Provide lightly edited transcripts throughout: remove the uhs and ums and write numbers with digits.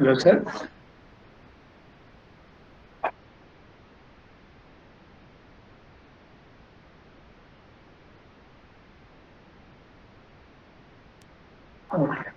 Hello, sir. Okay.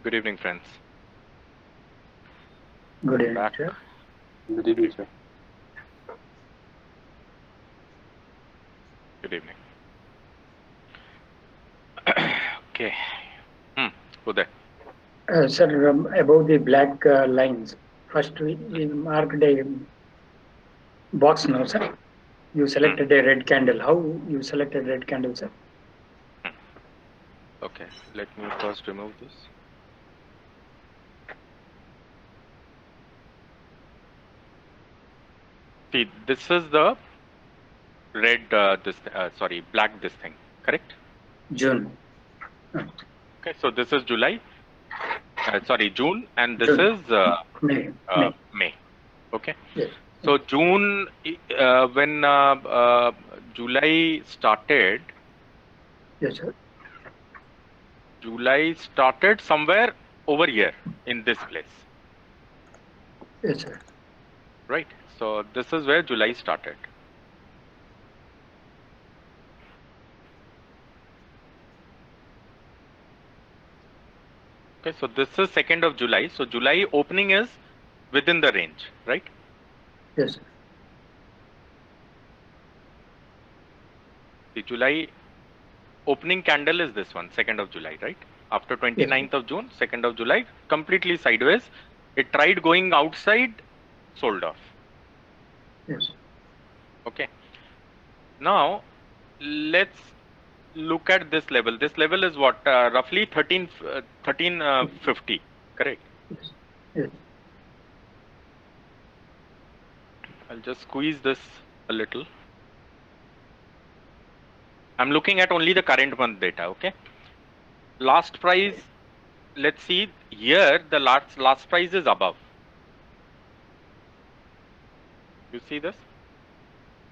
Good evening, friends. Good I'm evening, back. sir. Good evening, sir. Good evening. Okay. Hmm. Who there? Sir, above the black lines, first we marked a box now, sir. You Hmm. selected a red candle. How you selected red candle, sir? Hmm. Okay. Let me first remove this. See, this is the red. Sorry, black. This thing. Correct. June. Okay. So this is July. Sorry, June, and this June. is May. May. May. Okay. Yes. So June, when July started. Yes, sir. July started somewhere over here in this place, Yes, sir. right? So this is where July started. Okay, so this is 2nd of July. So July opening is within the range, right? Yes, sir. The July opening candle is this one, 2nd of July, right? After Yes, sir. 29th of June, 2nd of July, completely sideways. It tried going outside, sold off. Yes. Okay. Now let's look at this level. This level is what? Roughly 1350, correct? Yes. Yes. I'll just squeeze this a little. I'm looking at only the current month data, okay? Last price, let's see here, the last price is above. You see this,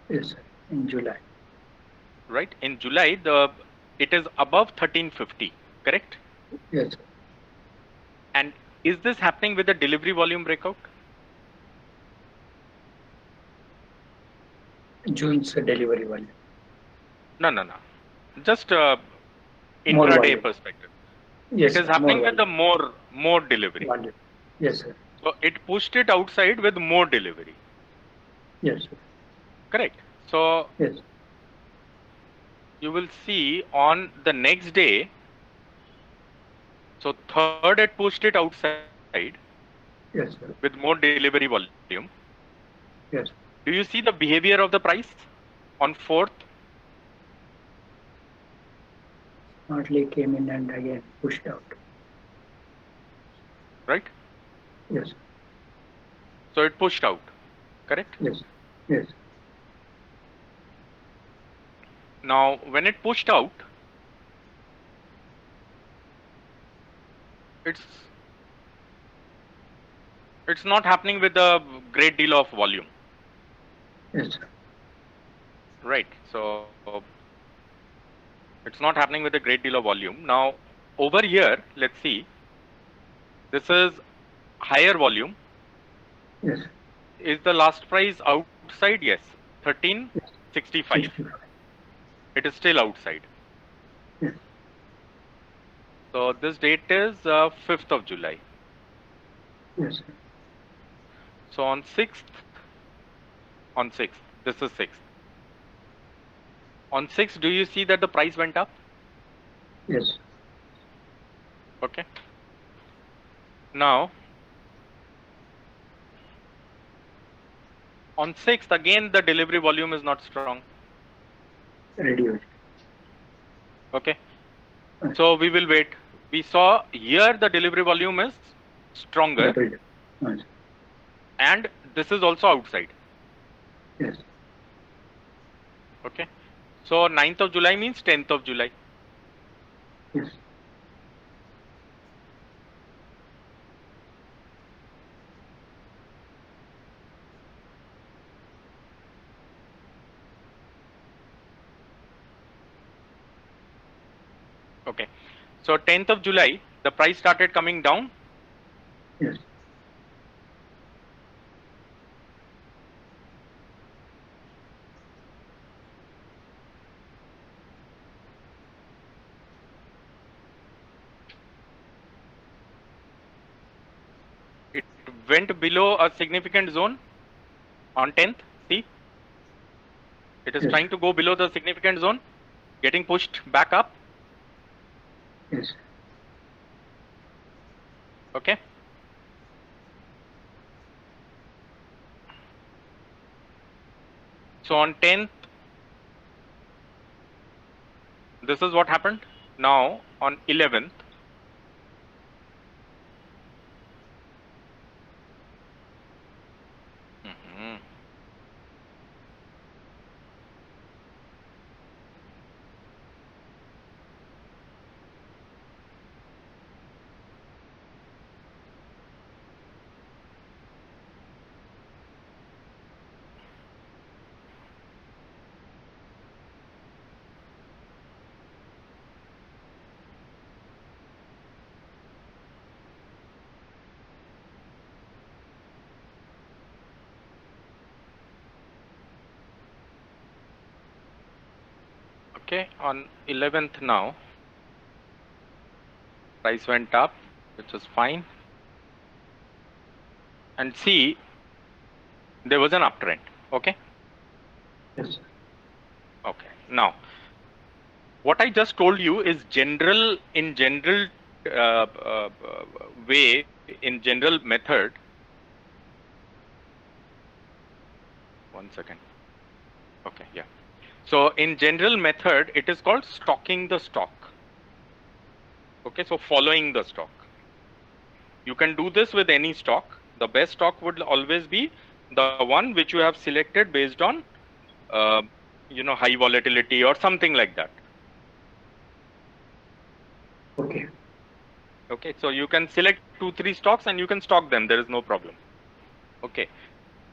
Yes, sir. In July. right? In July, the it is above 1350, correct? Yes, sir. And is this happening with the delivery volume breakout? June's delivery volume. No, no, no. Just More intraday volume. perspective. It Yes, is sir. More happening with the volume. more delivery. Volume. Yes, sir. So it pushed it outside with more delivery. Yes, sir. Correct. So Yes. you will see on the next day, so third it pushed it outside Yes, sir. with more delivery volume. Yes. Do you see the behavior of the price on fourth? Smartly came in and again pushed out. Right? Yes. So it pushed out. Correct? Yes. Yes. Now when it pushed out, it's it's not happening with a great deal of volume. Yes, sir. Right. So it's not happening with a great deal of volume. Now over here, let's see. This is higher volume. Yes. Is the last price outside? Yes. Yes. 1365. 65. It is still outside. Yes. So this date is 5th of July. Yes, sir. So on 6th, this is 6th. On 6th, do you see that the price went up? Yes. Okay. Now on 6th, again the delivery volume is not strong. Reduced. Okay. Yes. So we will wait. We saw here the delivery volume is stronger, Doubled. Yes. and this is also outside. Yes. Okay. So 9th of July means 10th of July. Yes. Okay. So 10th of July, the price started coming down. Yes. It went below a significant zone on 10th. See, it is Yes. trying to go below the significant zone, getting pushed back up. Yes. Okay. So on 10th, this is what happened. Now on 11th, mhm, Okay, on 11th now, price went up, which is fine. And see, there was an uptrend. Okay. Yes. Okay. Now, what I just told you is general uh, uh, uh, way, in general method. One second. Okay, yeah. So in general method, it is called stocking the stock. Okay, so following the stock. You can do this with any stock. The best stock would always be the one which you have selected based on, uh, high volatility or something like that. Okay. Okay, so you can select 2 3 stocks and you can stock them. There is no problem. Okay.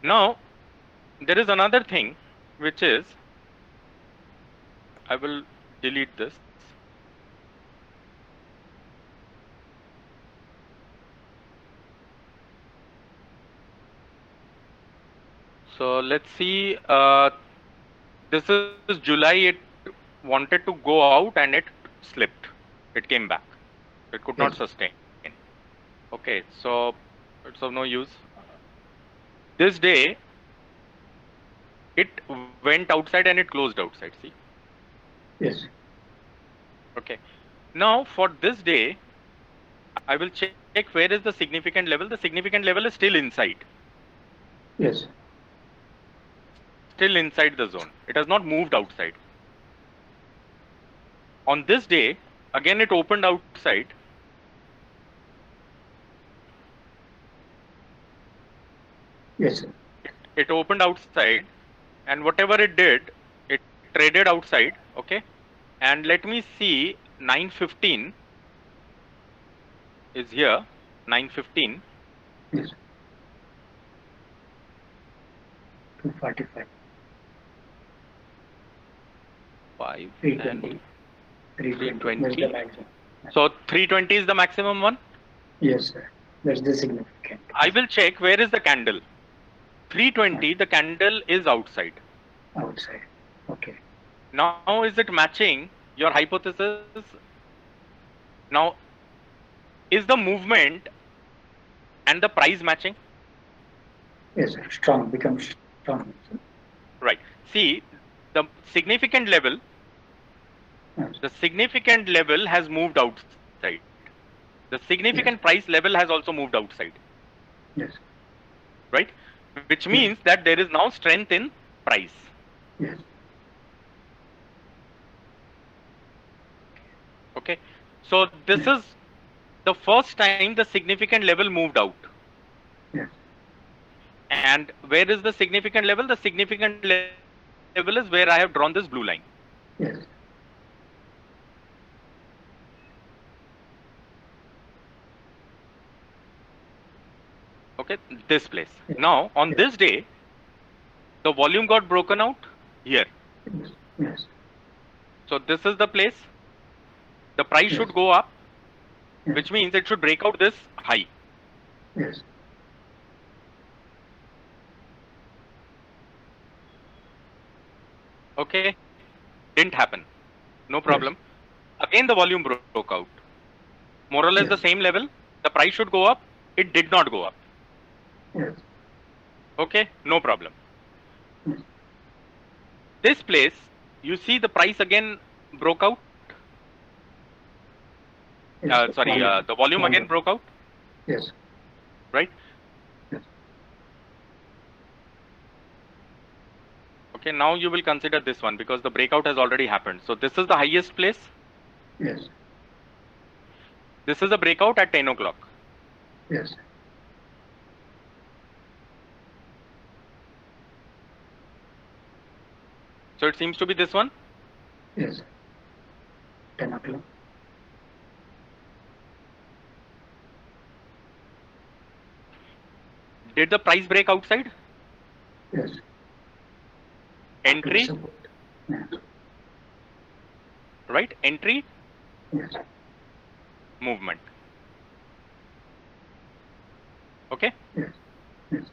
Now there is another thing, which is, I will delete this. So let's see. This is July. It wanted to go out and it slipped. It came back. It could not Yes. sustain. Okay, so it's of no use. This day it went outside and it closed outside. See. Yes. Okay. Now for this day, I will check where is the significant level. The significant level is still inside. Yes. Still inside the zone. It has not moved outside. On this day, again it opened outside. Yes. It opened outside, and whatever it did, it traded outside. Okay, and let me see, 915 is here. 915. Yes. 245. 5 and 320. 320. That's the 320. maximum. So 320 is the maximum one. Yes, sir. That's the significant. I will check where is the candle. 320, the candle is outside. Outside. Okay. Now is it matching your hypothesis? Now, is the movement and the price matching? Yes, sir. Strong. Becomes strong. Right. See, the significant level, Yes. the significant level has moved outside. The significant price Yes. level has also moved outside. Yes. Right? Which means Yes. that there is now strength in price. Yes. Okay. So this Yes. is the first time the significant level moved out. Yes. And where is the significant level? The significant level is where I have drawn this blue line. Yes. Okay, this place. Yes. Now, on Yes. this day, the volume got broken out here. Yes. Yes. So this is the place. The price should Yes. go up, which Yes. means it should break out this high. Yes. Okay, didn't happen. No Yes. problem. Again, the volume broke out. More or less the Yes. same level. The price should go up. It did not go up. Yes. Okay, no problem. Yes. This place, you see the price again broke out. Yes. Sorry, Volume. the volume again Volume. broke out, Yes. right? Yes. Okay, now you will consider this one because the breakout has already happened. So this is the highest place. Yes. This is a breakout at 10 o'clock. Yes. So it seems to be this one. Yes. 10 o'clock. Did the price break outside? Yes. To the Entry, support. Yes. right? Entry, Yes. movement. Okay. Yes. Yes.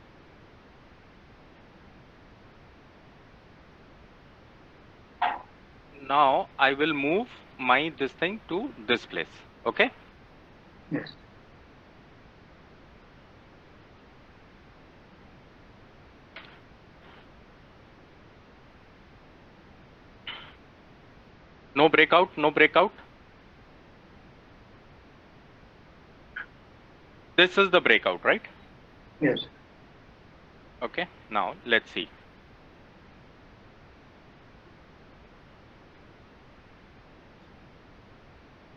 now I will move my this thing to this place. Okay. Yes. No breakout, no breakout. This is the breakout, right? Yes. Okay. Now let's see.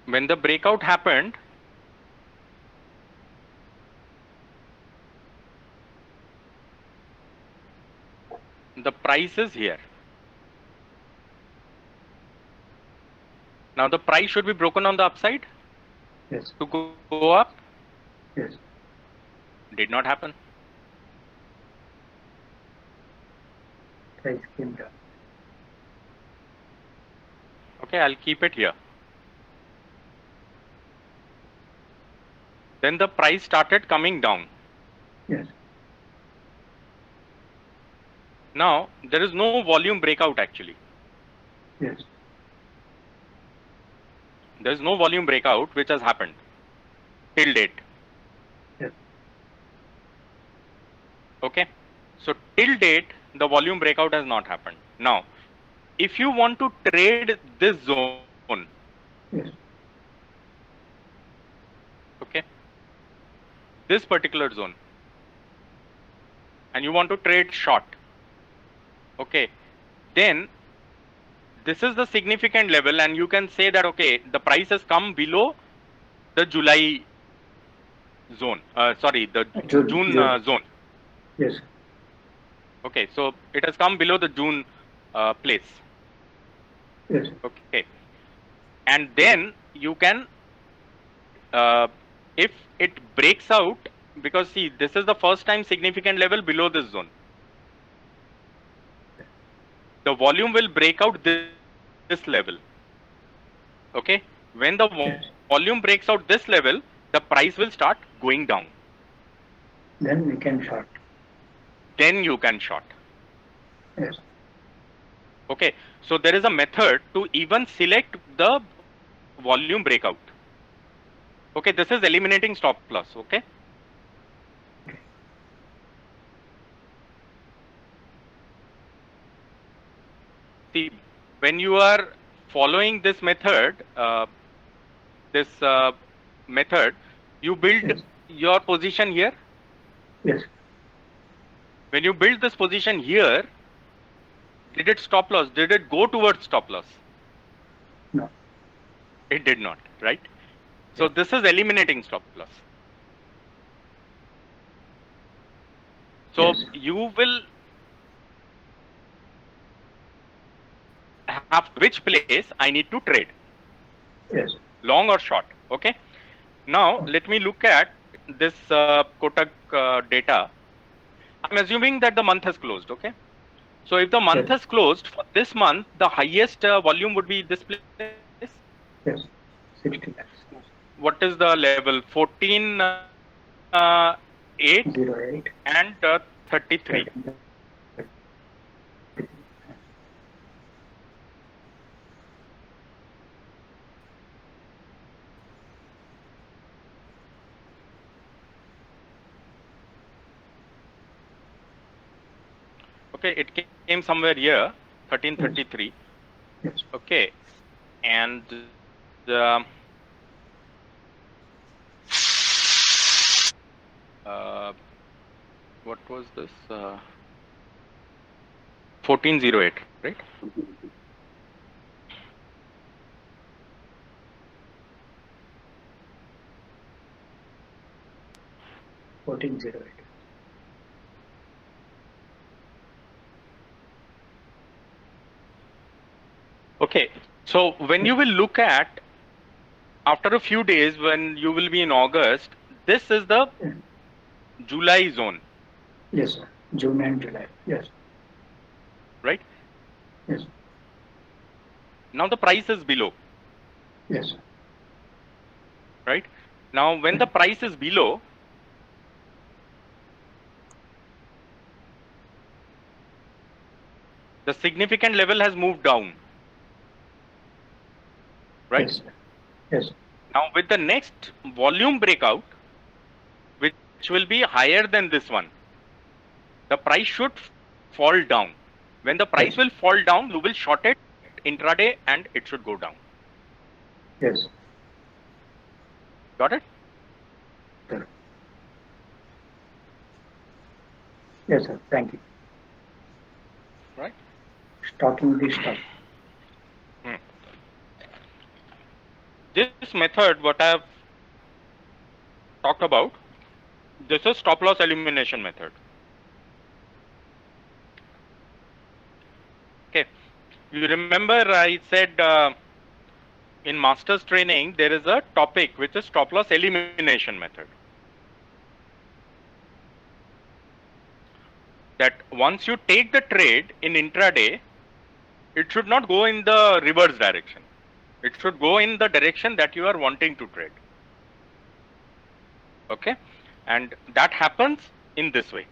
When the breakout happened, the price is here. Now the price should be broken on the upside Yes. to go up. Yes. Did not happen. Price came down. Okay, I'll keep it here. Then the price started coming down. Yes. Now there is no volume breakout actually. Yes. There is no volume breakout which has happened till date. Yes. Okay. So till date, the volume breakout has not happened. Now, if you want to trade this zone, Yes. okay, this particular zone, and you want to trade short, okay, then this is the significant level, and you can say that okay, the price has come below the July zone. Sorry, the June. June June. zone. Yes. Okay, so it has come below the June place. Yes. Okay, and then you can if it breaks out, because see, this is the first time significant level below this zone, the volume will break out this level. Okay, when the Yes. volume breaks out this level, the price will start going down. Then we can short. Then you can short. Yes. Okay, so there is a method to even select the volume breakout. Okay, this is eliminating stop loss. Okay, Okay. see, when you are following this method, this method, you build Yes. your position here. Yes. When you build this position here, did it stop loss? Did it go towards stop loss? No. It did not, right? So Yes. this is eliminating stop loss. So Yes. you will have which place I need to trade, Yes. long or short. Okay. Now Okay. let me look at this Kotak data. I'm assuming that the month has closed. Okay. So if the month Yes. has closed for this month, the highest volume would be this place. Yes. 60 lakhs. What is the level? 14.8 08. and 33. 13. Okay, it came somewhere here, Yes. 1333. Yes. Okay, and uh, what was this? 1408, right? 1408. Okay, so when you will look at after a few days, when you will be in August, this is the Yeah. July zone, Yes, sir. June and July. Yes. right? Yes. Now the price is below, Yes. right? Now when Yeah. the price is below, the significant level has moved down. right? Yes. Yes. Now with the next volume breakout, which will be higher than this one, the price should fall down. When the price will Yes. fall down, you will short it intraday and it should go down. Yes. Got it? Sir. Yes, sir. Thank you. Right? Stocking the stock. Hmm. This method, what I have talked about, this is stop loss elimination method. Okay. You remember I said in master's training, there is a topic which is stop loss elimination method. That once you take the trade in intraday, it should not go in the reverse direction. It should go in the direction that you are wanting to trade. Okay. And that happens in this way.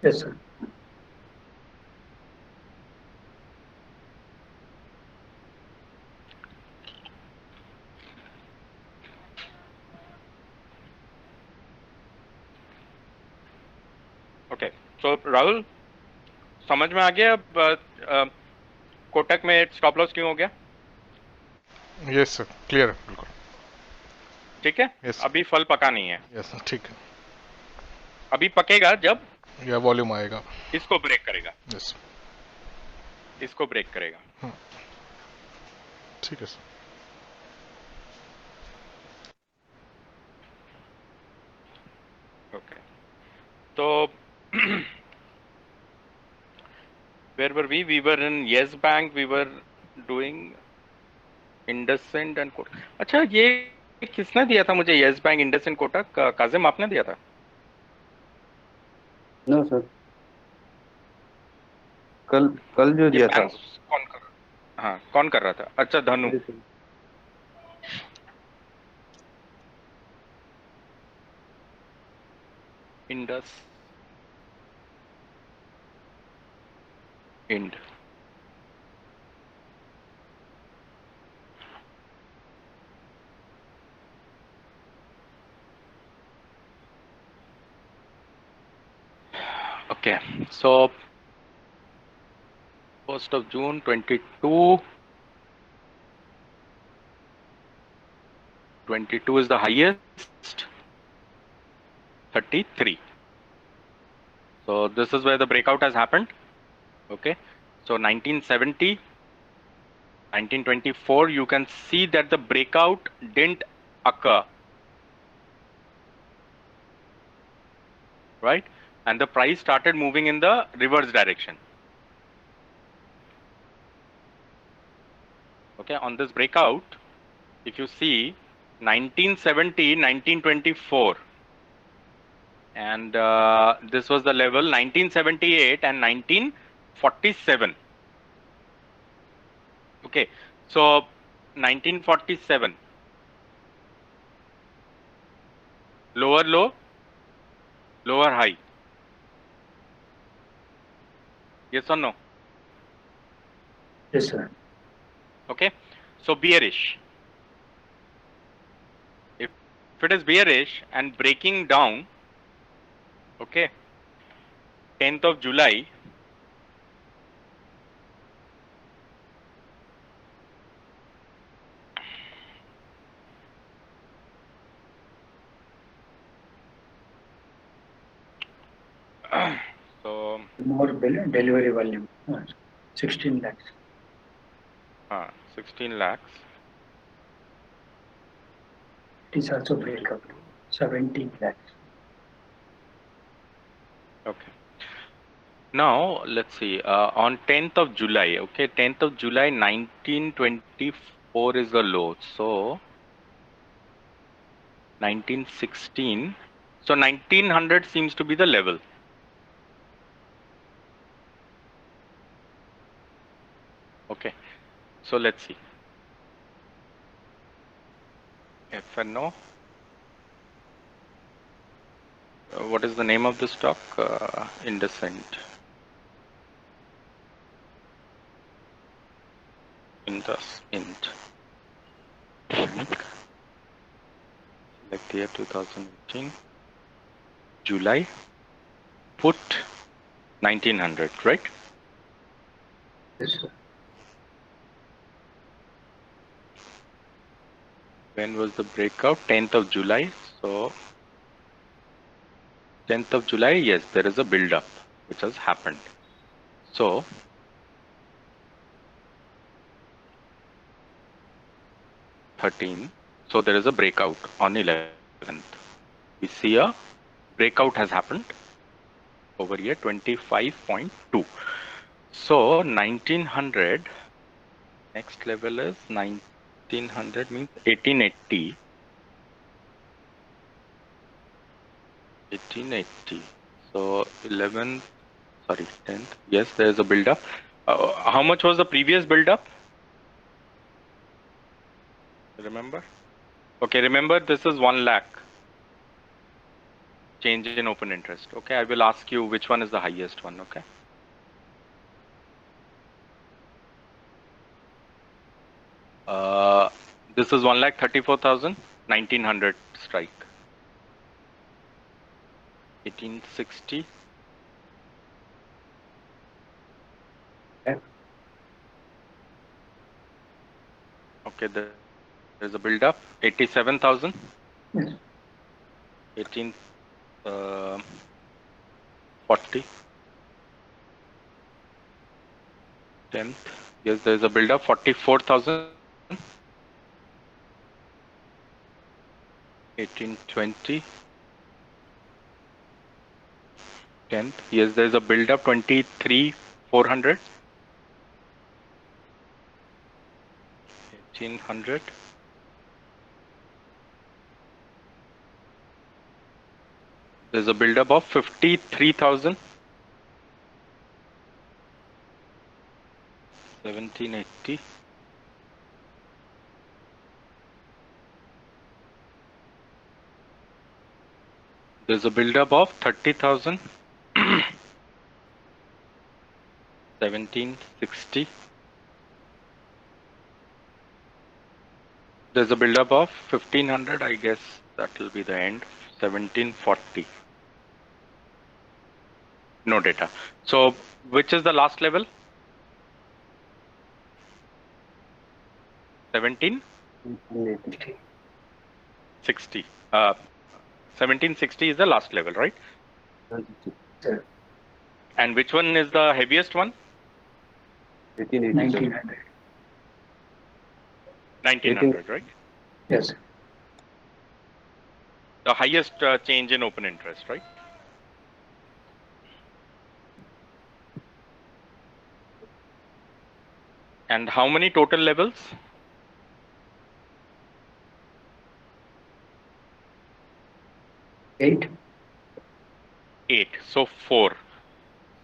Yes, sir. Okay. So Rahul, समझ में आ गया अब कोटक में stop loss क्यों हो गया? Yes sir, clear है बिल्कुल। ठीक है? यस अभी फल पका नहीं है, यस ठीक है, अभी पकेगा जब या वॉल्यूम आएगा। इसको ब्रेक करेगा, यस इसको ब्रेक करेगा। ठीक है sir. Okay. So where were we? We were in Yes Bank. We were doing IndusInd and Kotak. अच्छा, ये किसने दिया था मुझे? Yes Bank, IndusInd, Kotak? Kazim आपने दिया था? नो सर, कल कल जो ये दिया था बैंक्स कौन कर रहा? हाँ, कौन कर रहा था? अच्छा, Dhanu. IndusInd. Okay, so 1st of June 22. 22 is the highest. 33. So this is where the breakout has happened. Okay. So 1970, 1924, you can see that the breakout didn't occur. Right? And the price started moving in the reverse direction. Okay. On this breakout, if you see 1970, 1924, and this was the level 1978 and 1947. Okay, so 1947, lower low, lower high. Yes or no? Yes, sir. Okay, so bearish. If it is bearish and breaking down, okay, 10th of July, so More delivery volume. 16 lakhs. 16 lakhs. It is also breakup. 17 lakhs. Okay. Now let's see. On 10th of July, okay, 10th of July 1924 is the low. So 1916. So 1900 seems to be the level. Okay. So let's see. FNO. What is the name of the stock? IndusInd. Indus Int. Select year 2018. July. Put 1900, right? Yes, sir. When was the breakout? 10th of July. So 10th of July, yes, there is a build-up which has happened. So 13. So there is a breakout on 11th. We see a breakout has happened over here, 25.2. So 1900, next level is 1900 means 1880. 1880. So 11th, sorry, 10th. Yes, there is a build up. How much was the previous build up? Remember? Okay, remember this is 1 lakh change in open interest. Okay, I will ask you which one is the highest one. Okay. This is 1,34,000, 1900 strike. 1860. Yeah. Okay, there's a build up. 87,000. Yes. 1840. 10th. Yes, there's a build up. 44,000. 1820. 10th. Yes, there's a build up. 23,400. 1800. There's a build up of 53,000. 1780. There's a build up of 30,000. 1760. There's a build up of 1500. I guess that will be the end. 1740. No data. So which is the last level? 1760. 1760 is the last level, right? Sir. And which one is the heaviest one? 1900. 1900, right? Yes. The highest change in open interest, right? And how many total levels? 8. 8. So 4.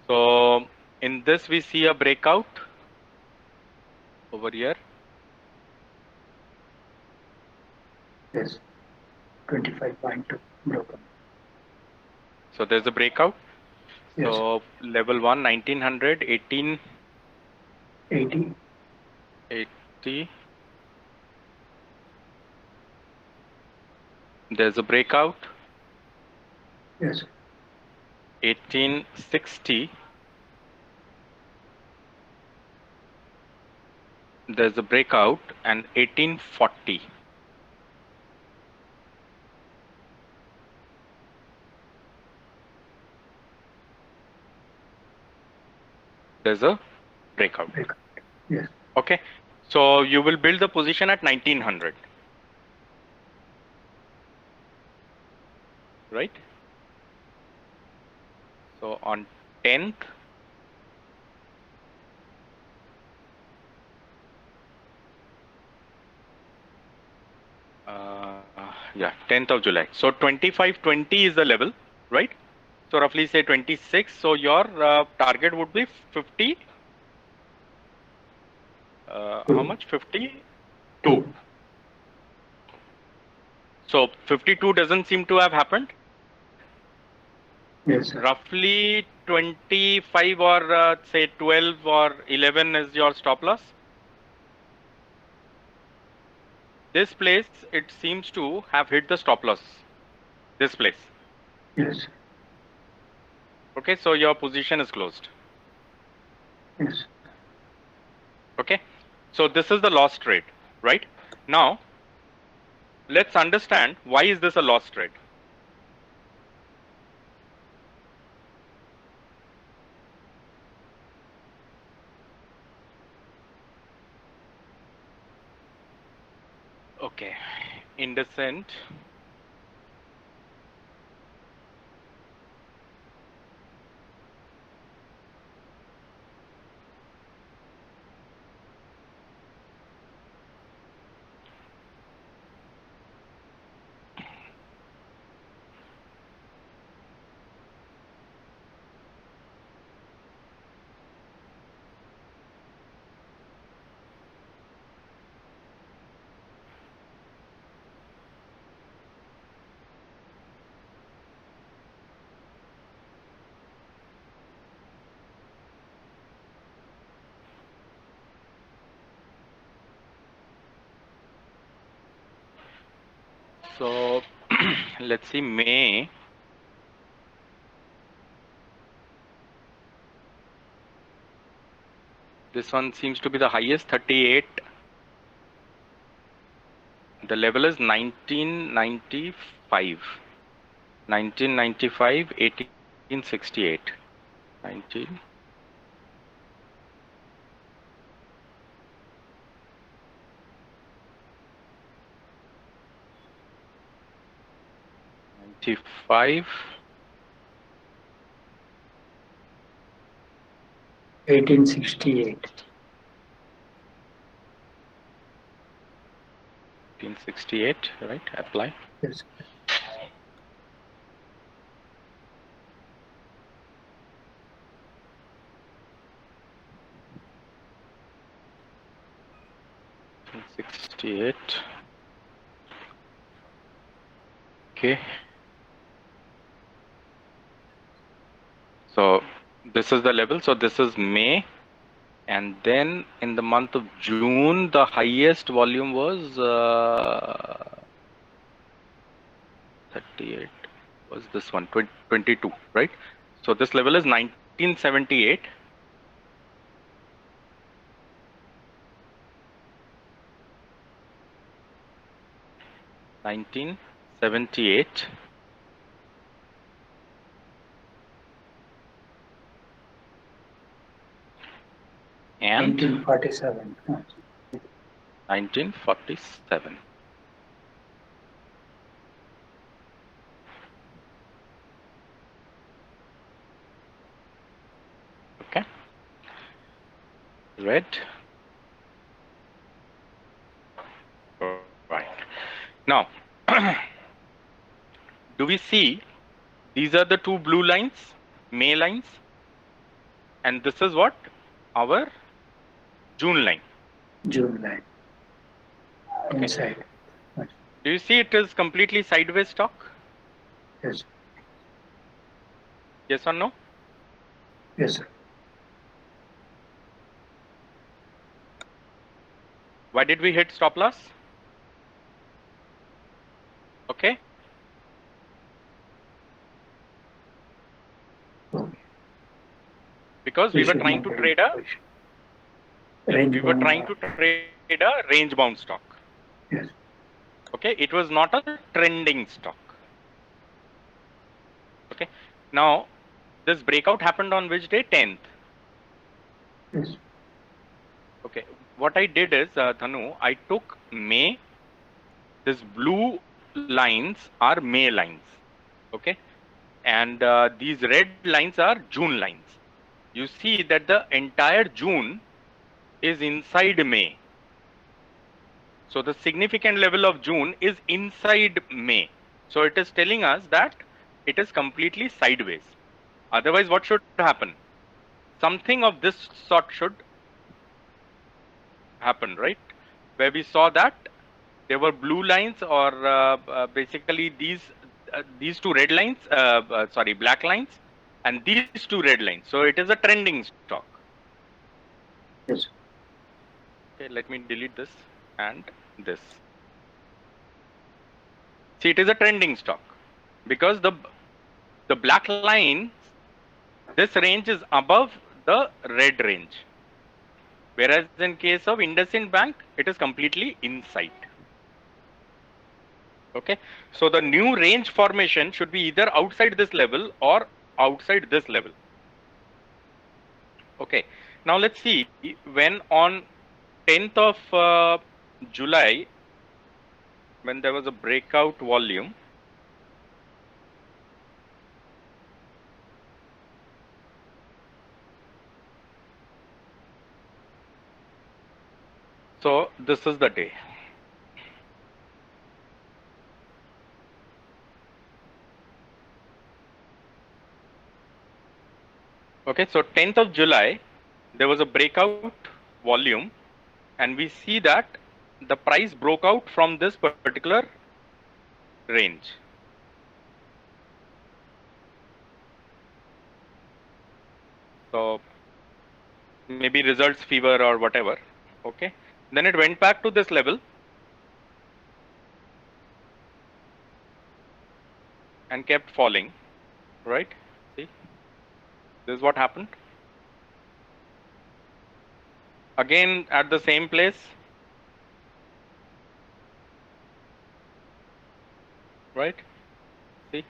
So in this we see a breakout over here. Yes. 25.2 broken. So there's a breakout. Yes. So level 1, 1900, 1880. 80. There's a breakout. Yes. 1860. There's a breakout, and 1840. There's a breakout. Break. Yes. Okay. So you will build the position at 1900. Right? So on 10th, yeah, 10th of July. So 2520 is the level, right? So roughly say 26. So your target would be 50. How much? 52. 2. So 52 doesn't seem to have happened. Yes, sir. Roughly 25 or say 12 or 11 is your stop loss. this place it seems to have hit the stop loss. This place. Yes. Okay, so your position is closed. Yes. Okay, so this is the loss trade, right? Now, let's understand why is this a loss trade. Okay, in descent. So let's see May. This one seems to be the highest, 38. The level is 1995. 1995, 1868. 1995. 1868. 1868, right? Apply. Yes. 1868. Okay. So this is the level. So this is May. And then in the month of June, the highest volume was 38. Was this one 22, right? So this level is 1978. 1978 and 1947. 1947. Okay, red. Right. Now, do we see these are the two blue lines, May lines, and this is what our June line. June line. Okay. Inside. Do you see it is completely sideways stock? Yes. Yes or no? Yes, sir. Why did we hit stop loss? Okay. Okay. Because We we were should trying not to get into trade a position. yes, Range we were bound. trying to trade a range bound stock. Yes. Okay, it was not a trending stock. Okay. Now this breakout happened on which day? 10th. Yes. Okay. What I did is, Dhanu, I took May. This blue lines are May lines. Okay. And these red lines are June lines. You see that the entire June is inside May. So the significant level of June is inside May. So it is telling us that it is completely sideways. Otherwise, what should happen? Something of this sort should happen, right? Where we saw that there were blue lines, or basically these two red lines, sorry, black lines, and these two red lines. So it is a trending stock. Yes. Okay, let me delete this and this. See, it is a trending stock because the black line, this range is above the red range. Whereas in case of IndusInd Bank, it is completely inside. Okay, so the new range formation should be either outside this level or outside this level. Okay, now let's see when on 10th of July, when there was a breakout volume. So this is the day. Okay, so 10th of July, there was a breakout volume, and we see that the price broke out from this particular range. So maybe results fever or whatever. Okay, then it went back to this level and kept falling, right? See, this is what happened. Again at the same place, right? See,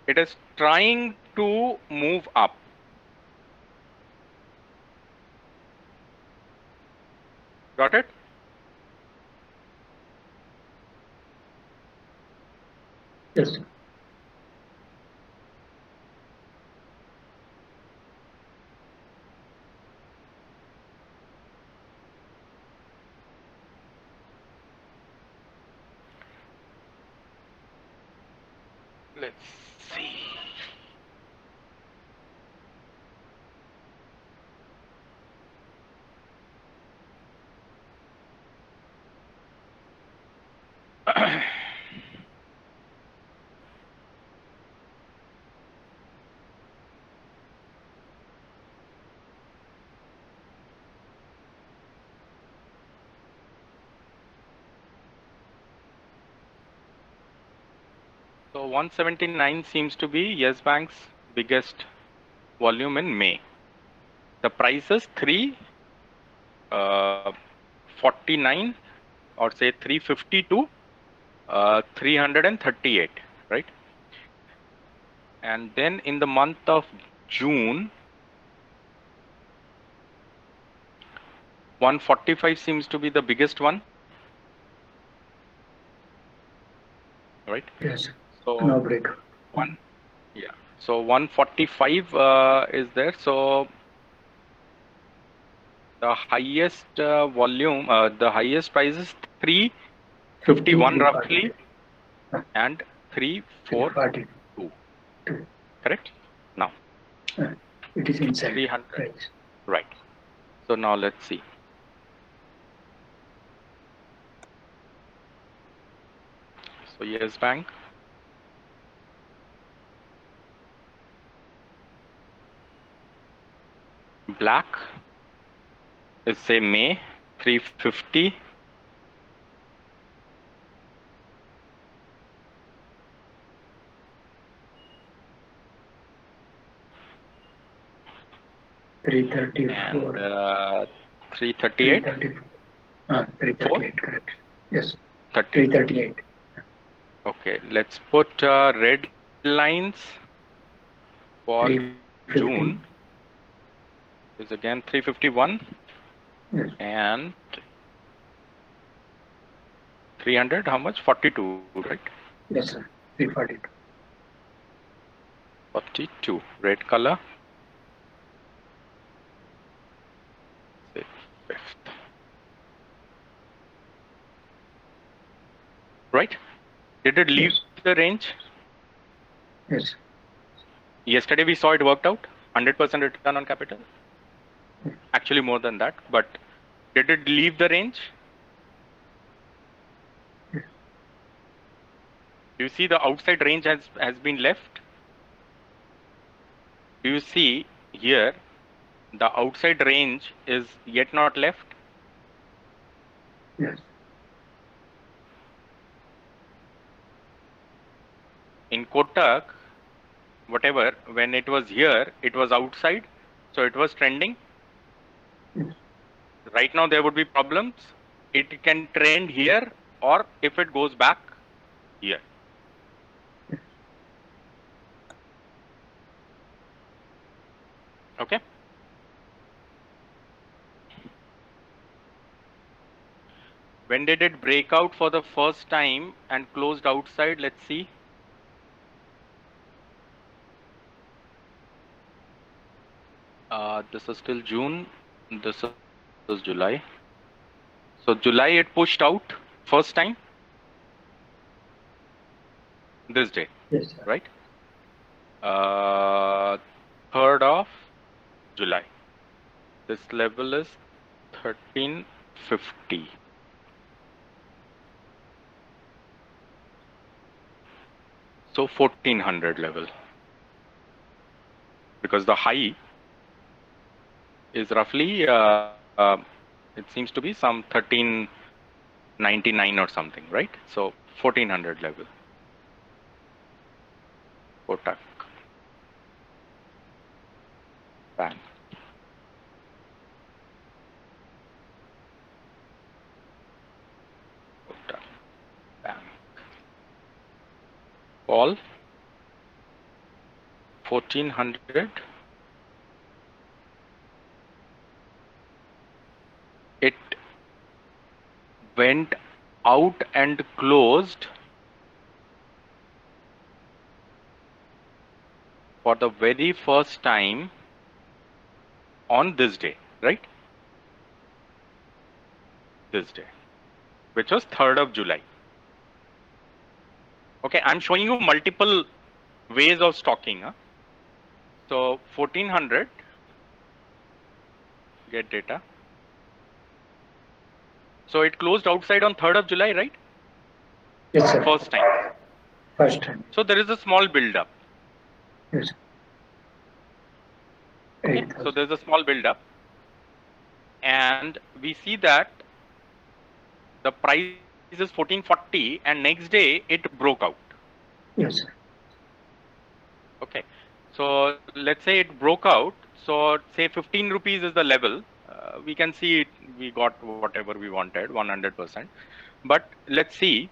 it is trying to move up. Got it? Yes. Let's see. So 179 seems to be Yes Bank's biggest volume in May. The price is 349 or say 350 to 338, right? And then in the month of June, 145 seems to be the biggest one, right? Yes. So No break. one, yeah. So 145 is there. So the highest volume, the highest price is 50, 351 roughly, 342. Uh, and 342. 342. Correct? Now Uh, it is inside. 300. Right. Right. So now let's see. So Yes Bank. Black is say May 350. And 334. 338. 334. 4? 338. Correct. Yes. 30. 338. Okay, let's put red lines for 350. June is again 351 Yes. and 300. How much? 42, right? Yes, sir. 342. 42. Red color. Say fifth. Right? Did it leave Yes. the range? Yes. Yesterday we saw it worked out. 100% return on capital. Actually more than that. But did it leave the range? Yes. Do you see the outside range has been left? Do you see here the outside range is yet not left? Yes. in Kotak, whatever, when it was here, it was outside, so it was trending. Right now there would be problems. It can trend here, or if it goes back here. Okay. When did it break out for the first time and closed outside? Let's see. This is still June. This is July. So July it pushed out first time this day, Yes, sir. right? 3rd of July. This level is 1350. So 1400 level. Because the high is roughly, it seems to be some 1399 or something, right? So 1400 level. Kotak Bank. Kotak Bank. Call 1400. It went out and closed for the very first time on this day, right? This day, which was 3rd of July. Okay, I'm showing you multiple ways of stocking. Huh? So 1400, get data. So it closed outside on 3rd of July, right? Yes, sir. First time. First time. So there is a small build up. Yes. Okay, 8,000. so there's a small build up. And we see that the price is 1440 and next day it broke out. Yes, sir. Okay, so let's say it broke out. So say 15 rupees is the level. We can see it, we got whatever we wanted, 100%. But let's see.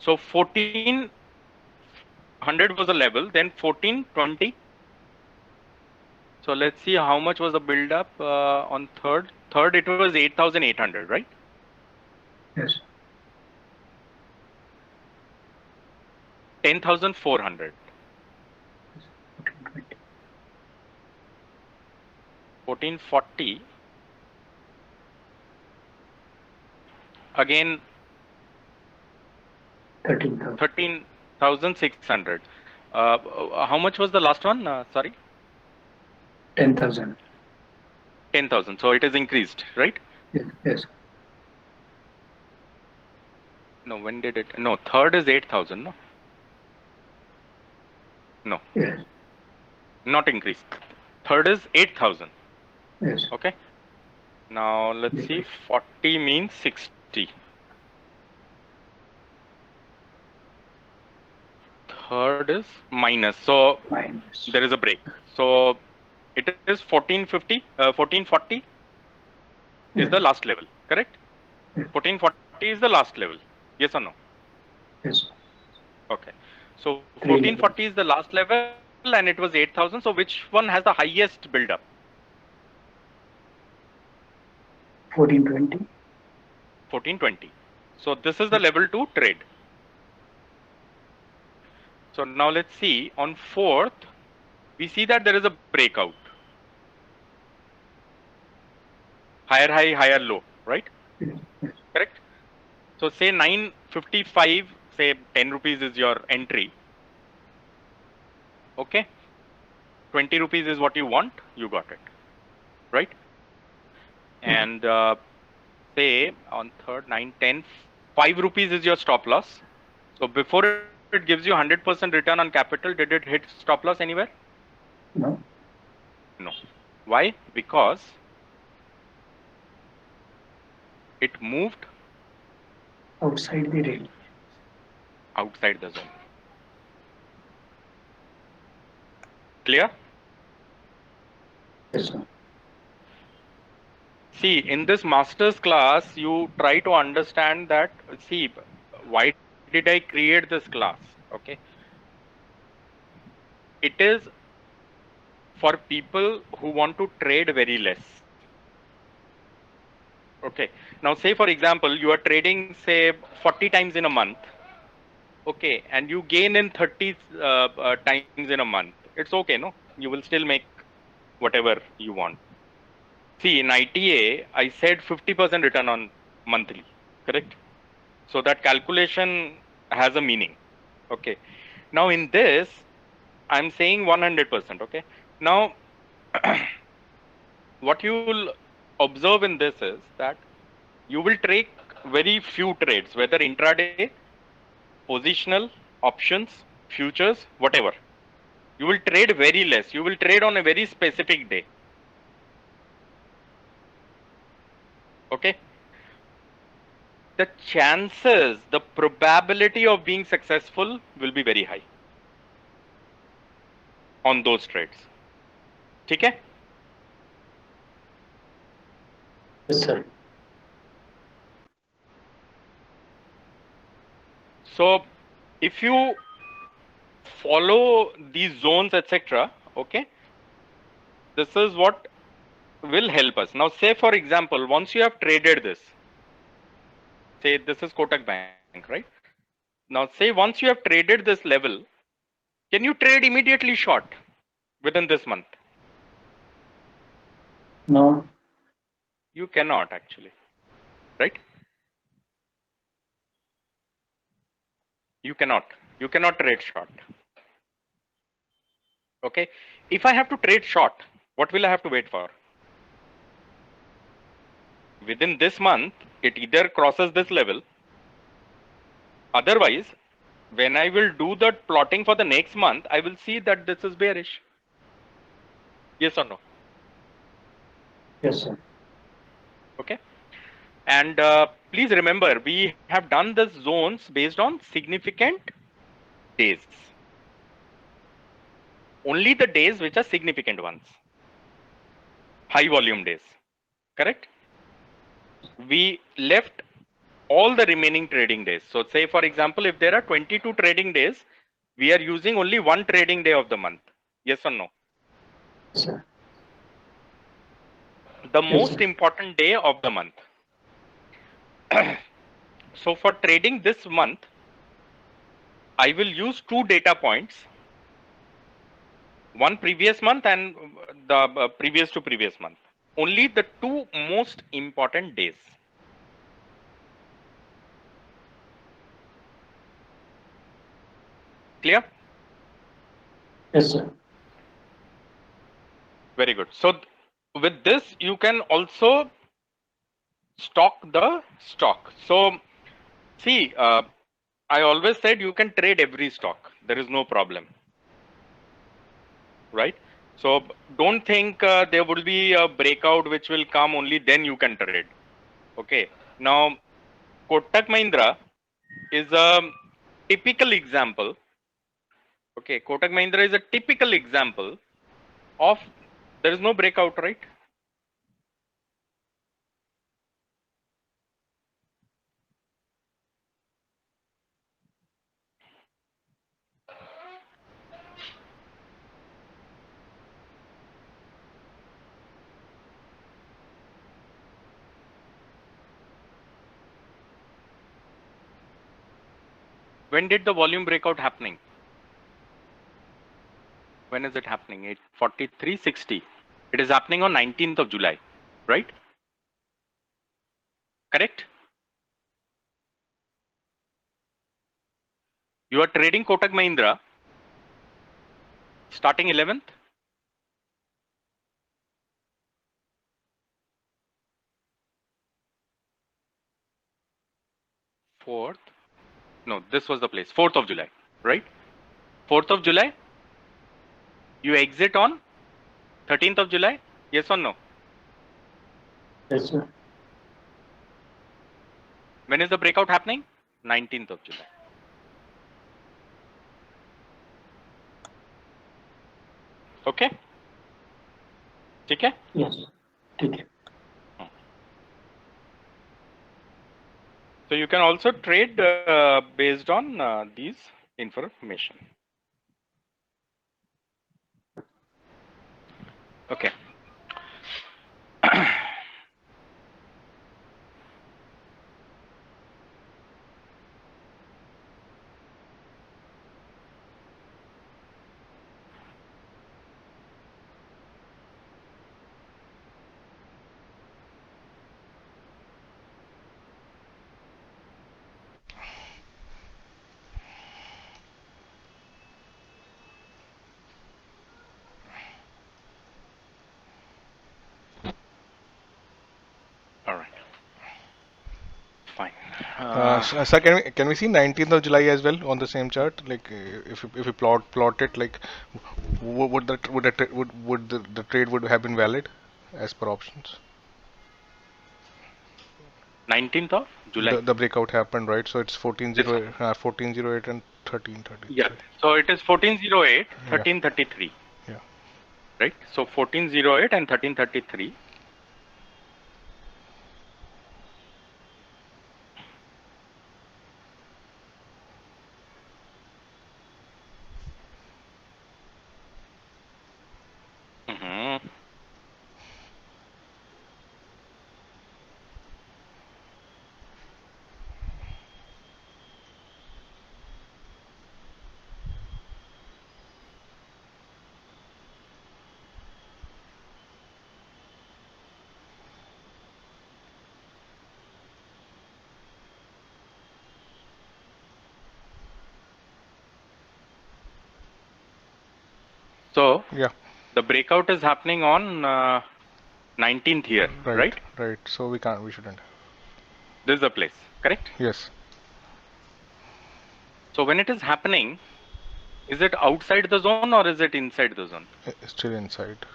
So 1400 was the level, then 1420. So let's see how much was the build up on third. Third, it was 8,800, right? Yes. 10,400. 1420. 1440. Again, 13,000. 13,600. How much was the last one? Sorry, 10,000. 10,000. So it is increased, right? Yes. Yes. No, when did it? No, third is 8,000. No, no, Yes. not increased. Third is 8,000. Yes. Okay. Now let's see. 40 means 60. Third is minus. So Minus. there is a break. So it is 1450. 1440 is the Yes. last level. Correct? Yes. 1440 is the last level. Yes or no? Yes. Okay. So Three 1440 is the last level and it was 8,000. So which one has the highest build up? 1420. 1420. So this is the level to trade. So now let's see on 4th, we see that there is a breakout. Higher high, higher low, right? Yes. Yes. Correct? So say 955, say 10 rupees is your entry. Okay? 20 rupees is what you want, you got it. Right? And say on 3rd, 9, 10, 5 rupees is your stop loss. So before it gives you 100% return on capital, did it hit stop loss anywhere? No. No. Why? Because it moved Outside the range. outside the zone. Clear? Yes, sir. See, in this master's class, you try to understand that, see, why did I create this class? Okay. It is for people who want to trade very less. Okay. Now, say for example, you are trading, say, 40 times in a month. Okay. And you gain in 30 times in a month. It's okay, no? You will still make whatever you want. See, in ITA, I said 50% return on monthly, correct? So that calculation has a meaning. Okay. Now in this, I'm saying 100%. Okay. Now, what you will observe in this is that you will take very few trades, whether intraday, positional, options, futures, whatever. You will trade very less. You will trade on a very specific day. Okay. The chances, the probability of being successful will be very high on those trades. Okay? Yes, sir. So if you follow these zones, etc., okay, this is what will help us. Now, say for example, once you have traded this, say this is Kotak Bank, right? Now, say once you have traded this level, can you trade immediately short within this month? No. You cannot actually, right? You cannot. You cannot trade short. Okay. If I have to trade short, what will I have to wait for? Within this month, it either crosses this level. Otherwise, when I will do the plotting for the next month, I will see that this is bearish. Yes or no? Yes, sir. Okay. And please remember, we have done this zones based on significant days. Only the days which are significant ones. High volume days. Correct? We left all the remaining trading days. So say for example, if there are 22 trading days, we are using only one trading day of the month. Yes or no? Yes, sir. The Yes, most sir. important day of the month. So for trading this month, I will use two data points, one previous month and the previous to previous month. Only the two most important days. Clear? Yes, sir. Very good. So with this, you can also stock the stock. So see, I always said you can trade every stock. There is no problem, right? So don't think there will be a breakout which will come only then you can trade. Okay. Now, Kotak Mahindra is a typical example. Okay, Kotak Mahindra is a typical example of there is no breakout, right? When did the volume breakout happening? When is it happening? 843.60. It is happening on 19th of July, right? Correct? You are trading Kotak Mahindra starting 11th. 4th. No, this was the place. 4th of July, right? 4th of July. You exit on 13th of July. Yes or no? Yes, sir. When is the breakout happening? 19th of July. Okay, ठीक है? Yes. ठीक है. So you can also trade based on these information. Okay. All right. Fine. Sir, can we see 19th of July as well on the same chart? Like if we plot it, like would the trade would have been valid as per options? 19th of July. The breakout happened, right? So it's This one. 1408 and 1333. Yeah. So it is 1408, Yeah. 1333. Yeah. Right. So 1408 and 1333. Mhm. So Yeah. the breakout is happening on 19th here, right? Right. So we shouldn't. This is the place, correct? Yes. So when it is happening, is it outside the zone or is it inside the zone? It's still inside.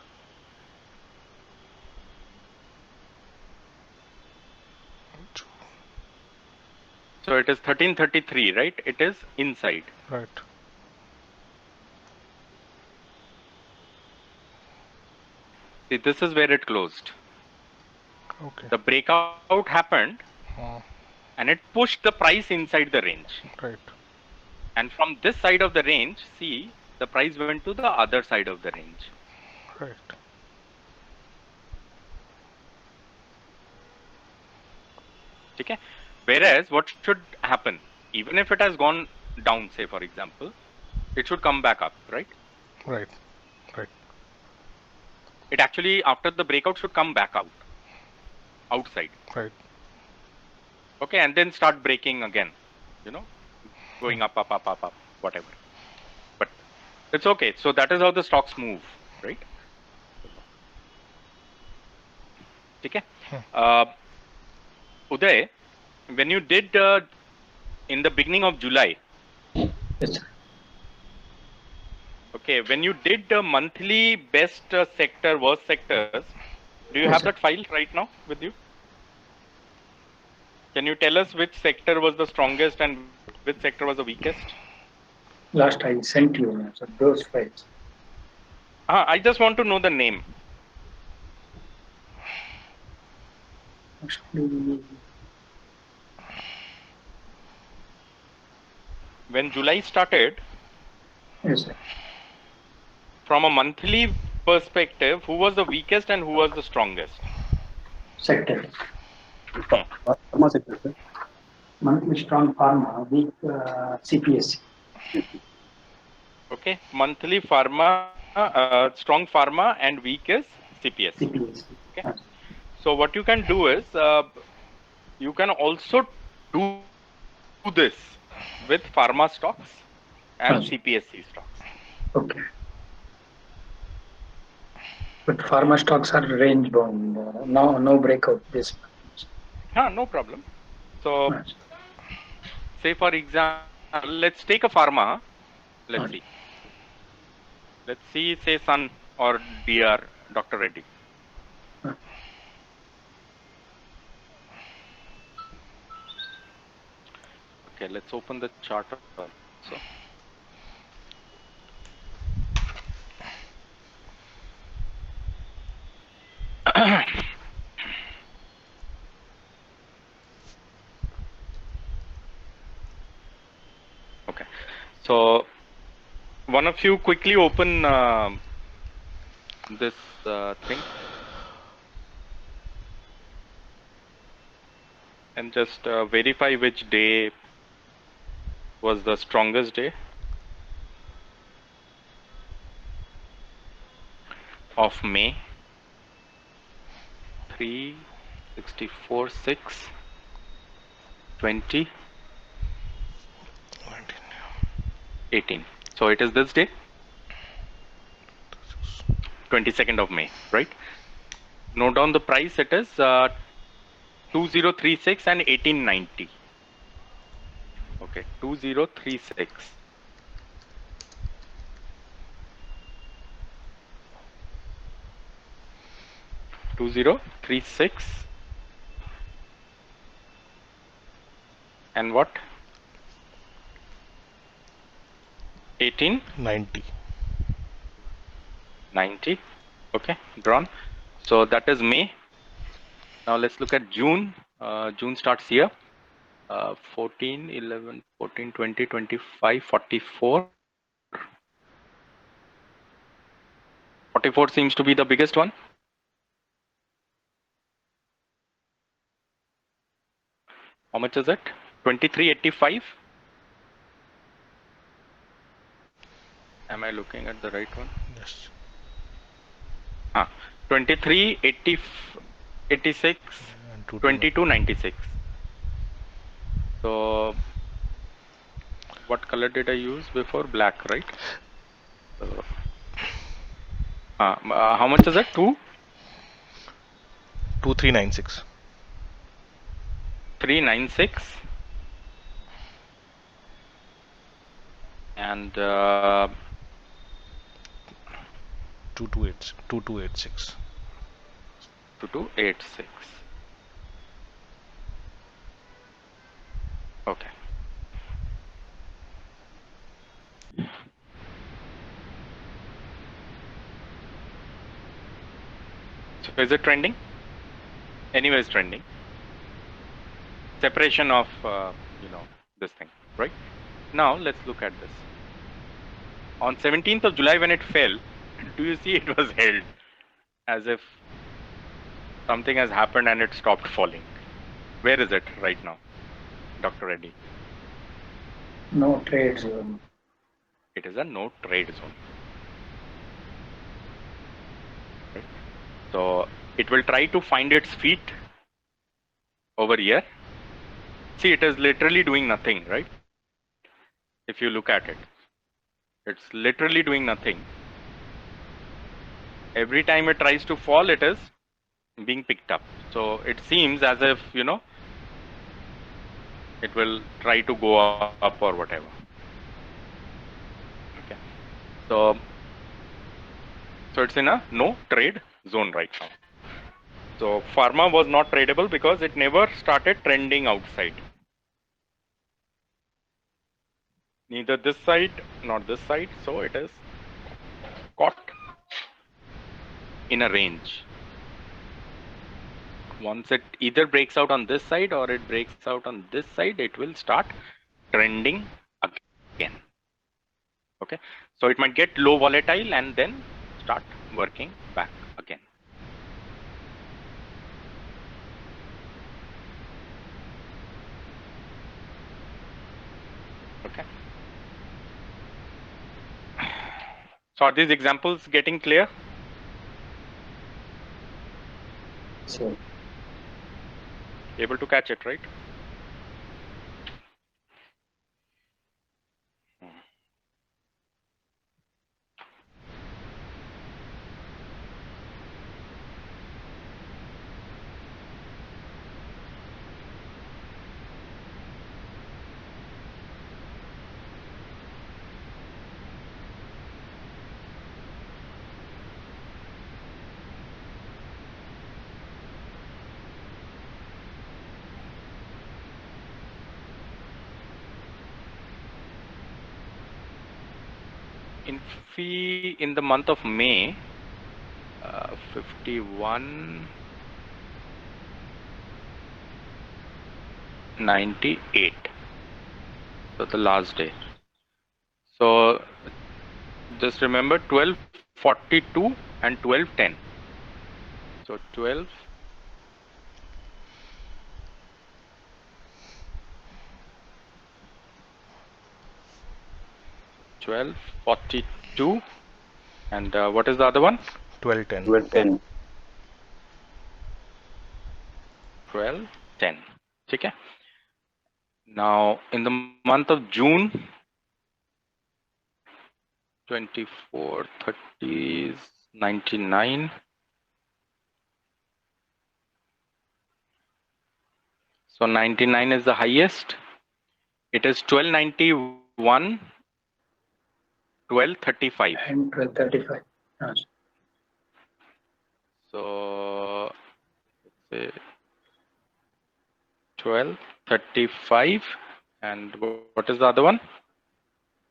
So it is 1333, right? It is inside. Right. See, this is where it closed. Okay. The breakout happened Uh, and it pushed the price inside the range. right. And from this side of the range, see, the price went to the other side of the range. Right. Okay? Whereas what should happen, even if it has gone down, say for example, it should come back up, right? Right. Right. It actually, after the breakout, should come back out, outside. Right. Okay, and then start breaking again, you know, going up, whatever. But it's okay. So that is how the stocks move, right? Okay. Uday, when you did in the beginning of July, Yes, sir. okay, when you did the monthly best sector, worst sectors, do you Yes, have sir. that file right now with you? Can you tell us which sector was the strongest and which sector was the weakest? Last I sent you, sir, those files. I just want to know the name. Actually, When July started, yes, sir. from a monthly perspective, who was the weakest and who was the strongest? Sector. Pharma sector, sir. Monthly strong pharma, weak CPSC. Okay, monthly pharma, strong pharma, and weak is CPSC. CPSC. Okay, so what you can do is you can also do this with pharma stocks and Yes. CPSC stocks. Okay. But pharma stocks are range bound. No breakout this No problem. So, month. say for example, let's take a pharma. Let's Okay. see. Let's see, say Sun or DR, Dr. Reddy. Okay, let's open the chart also. Okay, so one of you quickly open this thing and just verify which day was the strongest day of May. 3, 64, 6, 20, 18. So it is this day, 22nd of May, right? Note down the price. It is 2036 and 1890. Okay, 2036. 2036 and what? 90. 1890. Okay, drawn. So that is May. Now let's look at June. June starts here. 14, 11, 14, 20, 25, 44. 44 seems to be the biggest one. How much is it? 2385. Am I looking at the right one? Yes. 2386, And 2296. So what color did I use before? Black, right? So, how much is it? 2396. 396 and 2286. 2286. Okay. So is it trending? Anyways, trending. Separation of this thing, right? Now let's look at this. On 17th of July when it fell, do you see it was held as if something has happened and it stopped falling? Where is it right now, Dr. Reddy? No trade zone. It is a no trade zone. Right? So it will try to find its feet over here. See, it is literally doing nothing, right? If you look at it, it's literally doing nothing. Every time it tries to fall, it is being picked up. So it seems as if, it will try to go up or whatever. Okay. So it's in a no trade zone right now. So pharma was not tradable because it never started trending outside. Neither this side nor this side. So it is caught in a range. Once it either breaks out on this side or it breaks out on this side, it will start trending again. Okay. So it might get low volatile and then start working back again. Okay. So are these examples getting clear? So Able to catch it, right? In the month of May, 51.98. So the last day. So just remember 12.42 and 12.10. So 12.42 and what is the other one? 12:10. 12:10. 12.10. Okay. Now in the month of June, 24, 30, 99. So 99 is the highest. It is 1291, 1235. And 1235. So say 1235 and what is the other one?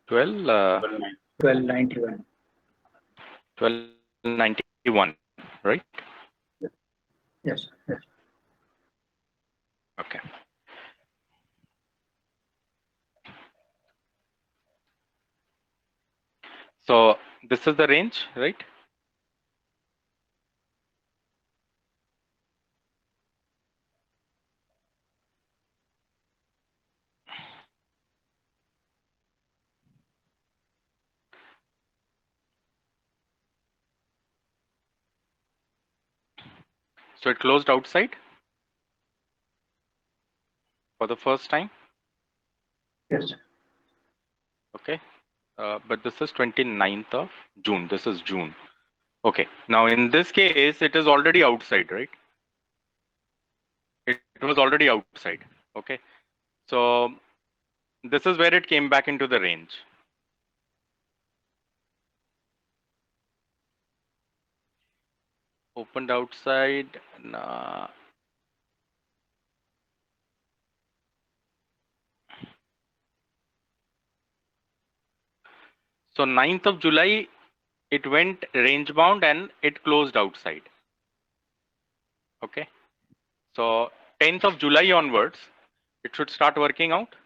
1291. 1291, right? Yes. Yes. Okay. So this is the range, right? So it closed outside for the first time. Yes. Okay. But this is 29th of June. This is June. Okay. Now in this case, it is already outside, right? It was already outside. Okay. So this is where it came back into the range. Opened outside. Nah. So 9th of July, it went range bound and it closed outside. Okay. So 10th of July onwards, it should start working out.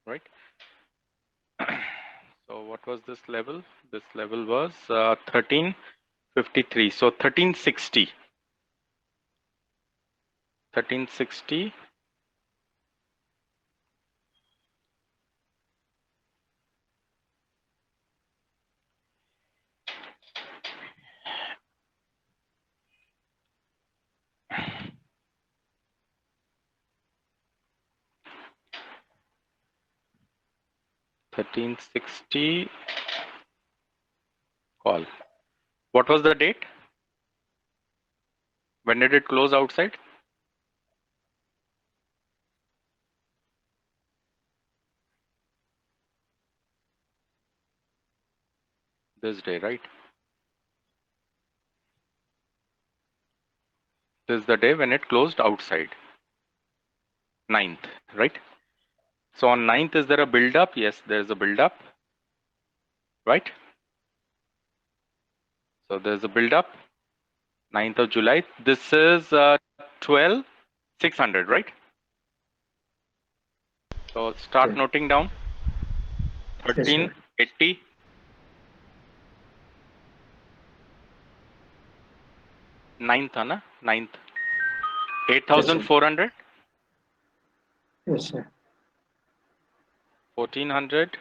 Right. So what was this level? This level was 1353. So 1360. 1360. Call. What was the date? When did it close outside? This day, right? This is the day when it closed outside. 9th, right? So on 9th, is there a build up? Yes, there is a build up, right? So there's a build up. 9th of July. This is 12,600, right? So start Yes. noting down. Yes, sir. 1380. Ninth, na? 9th. 8,400. Yes, sir. 1,400.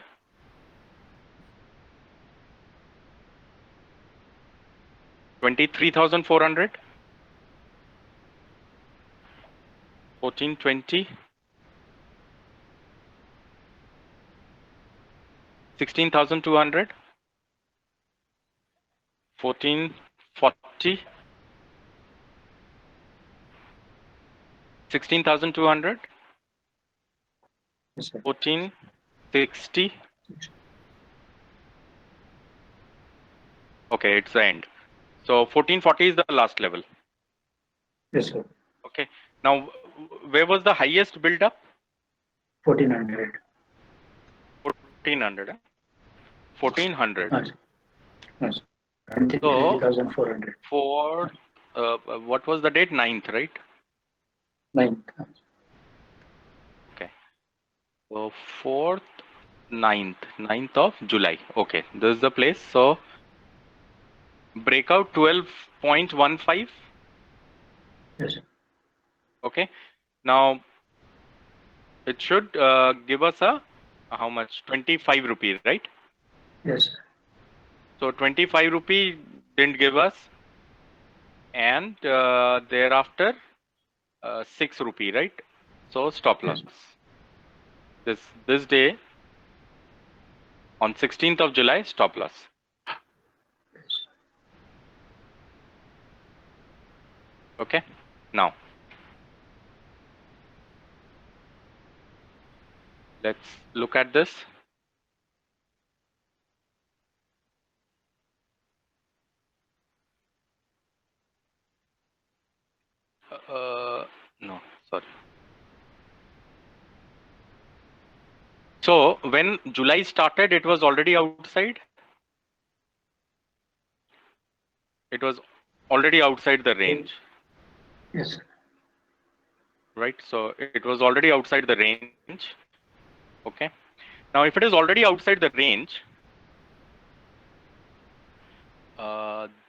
23,400. 1,420. 16,200. 1,440. 16,200. Yes, sir. 1,460. Okay, it's the end. So 1,440 is the last level. Yes, sir. Okay. Now, where was the highest build up? 1400. 1,400. 1,400. Yes. Yes. So 23,400. 4th, what was the date? 9th, right? 9th. Okay. So 4th, 9th of July. Okay, this is the place. So breakout 12.15. Yes. Okay. Now it should give us a how much? 25 rupee, right? Yes. So 25 rupee didn't give us, and thereafter 6 rupee, right? So stop loss. This day on 16th of July, stop loss. Yes. Okay. Now let's look at this. No, sorry. So when July started, it was already outside. It was already outside the range, Yes. right? So it was already outside the range. Okay. Now, if it is already outside the range,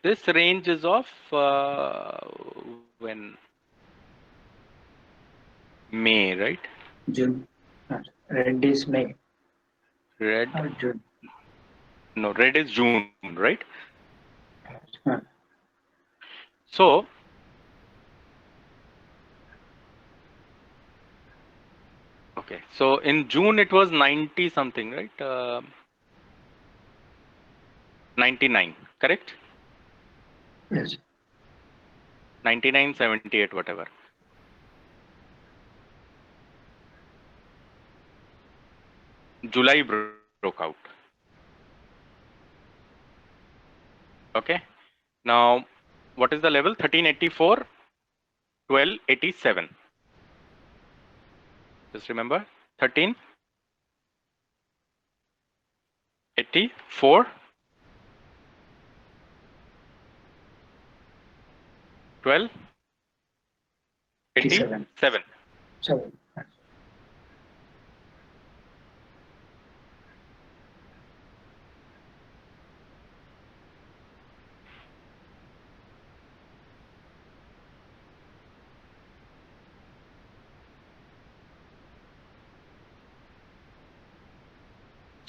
this range is of when May, right? June. Red is May. Red, June. no, red is June, right? Uh, So okay, so in June it was 90 something, right? 99, correct? yes. 99, 78, whatever. July broke out. Okay. Now, what is the level? 1384, 1287. Just remember 1384, 87. 1287. 7.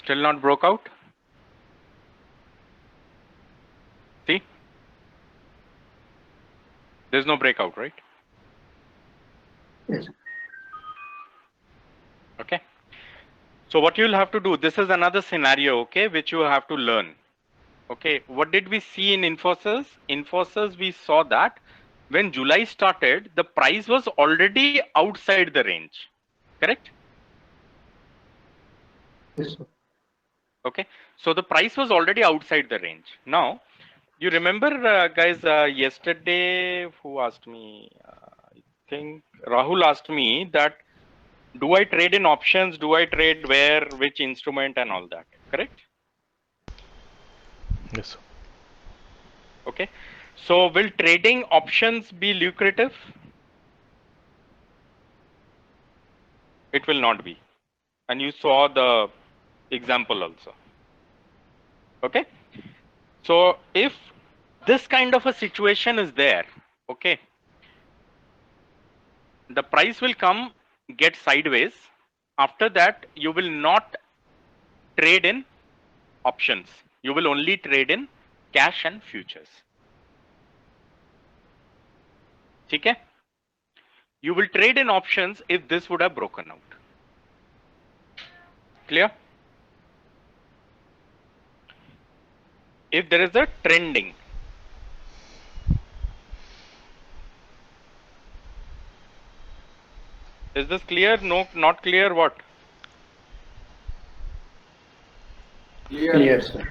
Still not broke out. See, there's no breakout, right? Yes. Okay. So what you'll have to do, this is another scenario, okay, which you have to learn. Okay, what did we see in Infosys? Infosys, we saw that when July started, the price was already outside the range, correct? Yes. Okay, so the price was already outside the range. Now, you remember, guys, yesterday, who asked me? I think Rahul asked me that, do I trade in options? Do I trade where, which instrument and all that, correct? Yes. Okay, so will trading options be lucrative? It will not be. And you saw the example also. Okay, so if this kind of a situation is there, okay, the price will come, get sideways. After that, you will not trade in options. You will only trade in cash and futures. Okay? You will trade in options if this would have broken out. Clear? If there is a trending. Is this clear? No, not clear. What? Clear, sir.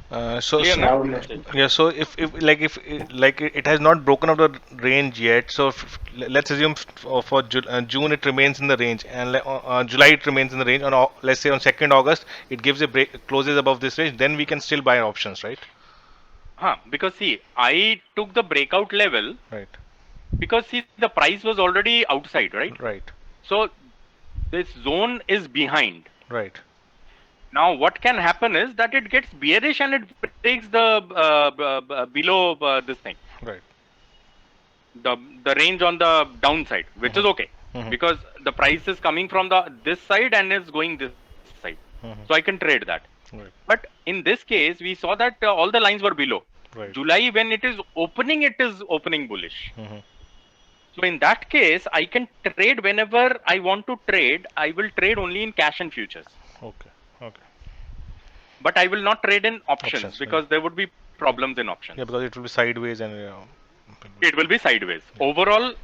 Clear now? Rahul has Okay. Yeah, so if it has not broken out the range yet, so let's assume for June it remains in the range, and July it remains in the range. Let's say on 2nd August it gives a break, closes above this range, then we can still buy options, right? Because see, I took the breakout level Right. because see, the price was already outside, right? Right. So this zone is behind. Right. Now, what can happen is that it gets bearish and it breaks the below this thing, Right. the range on the downside, which is okay Mhm. because the price is coming from the this side and is going this side, Mhm. so I can trade that. Right. But in this case, we saw that all the lines were below. Right. July, when it is opening bullish. Mhm. So in that case, I can trade whenever I want to trade. I will trade only in cash and futures, Okay. Okay. but I will not trade in options Options. Yeah. because there would be problems in options. Yeah, because it will be sideways and It will be sideways. Overall,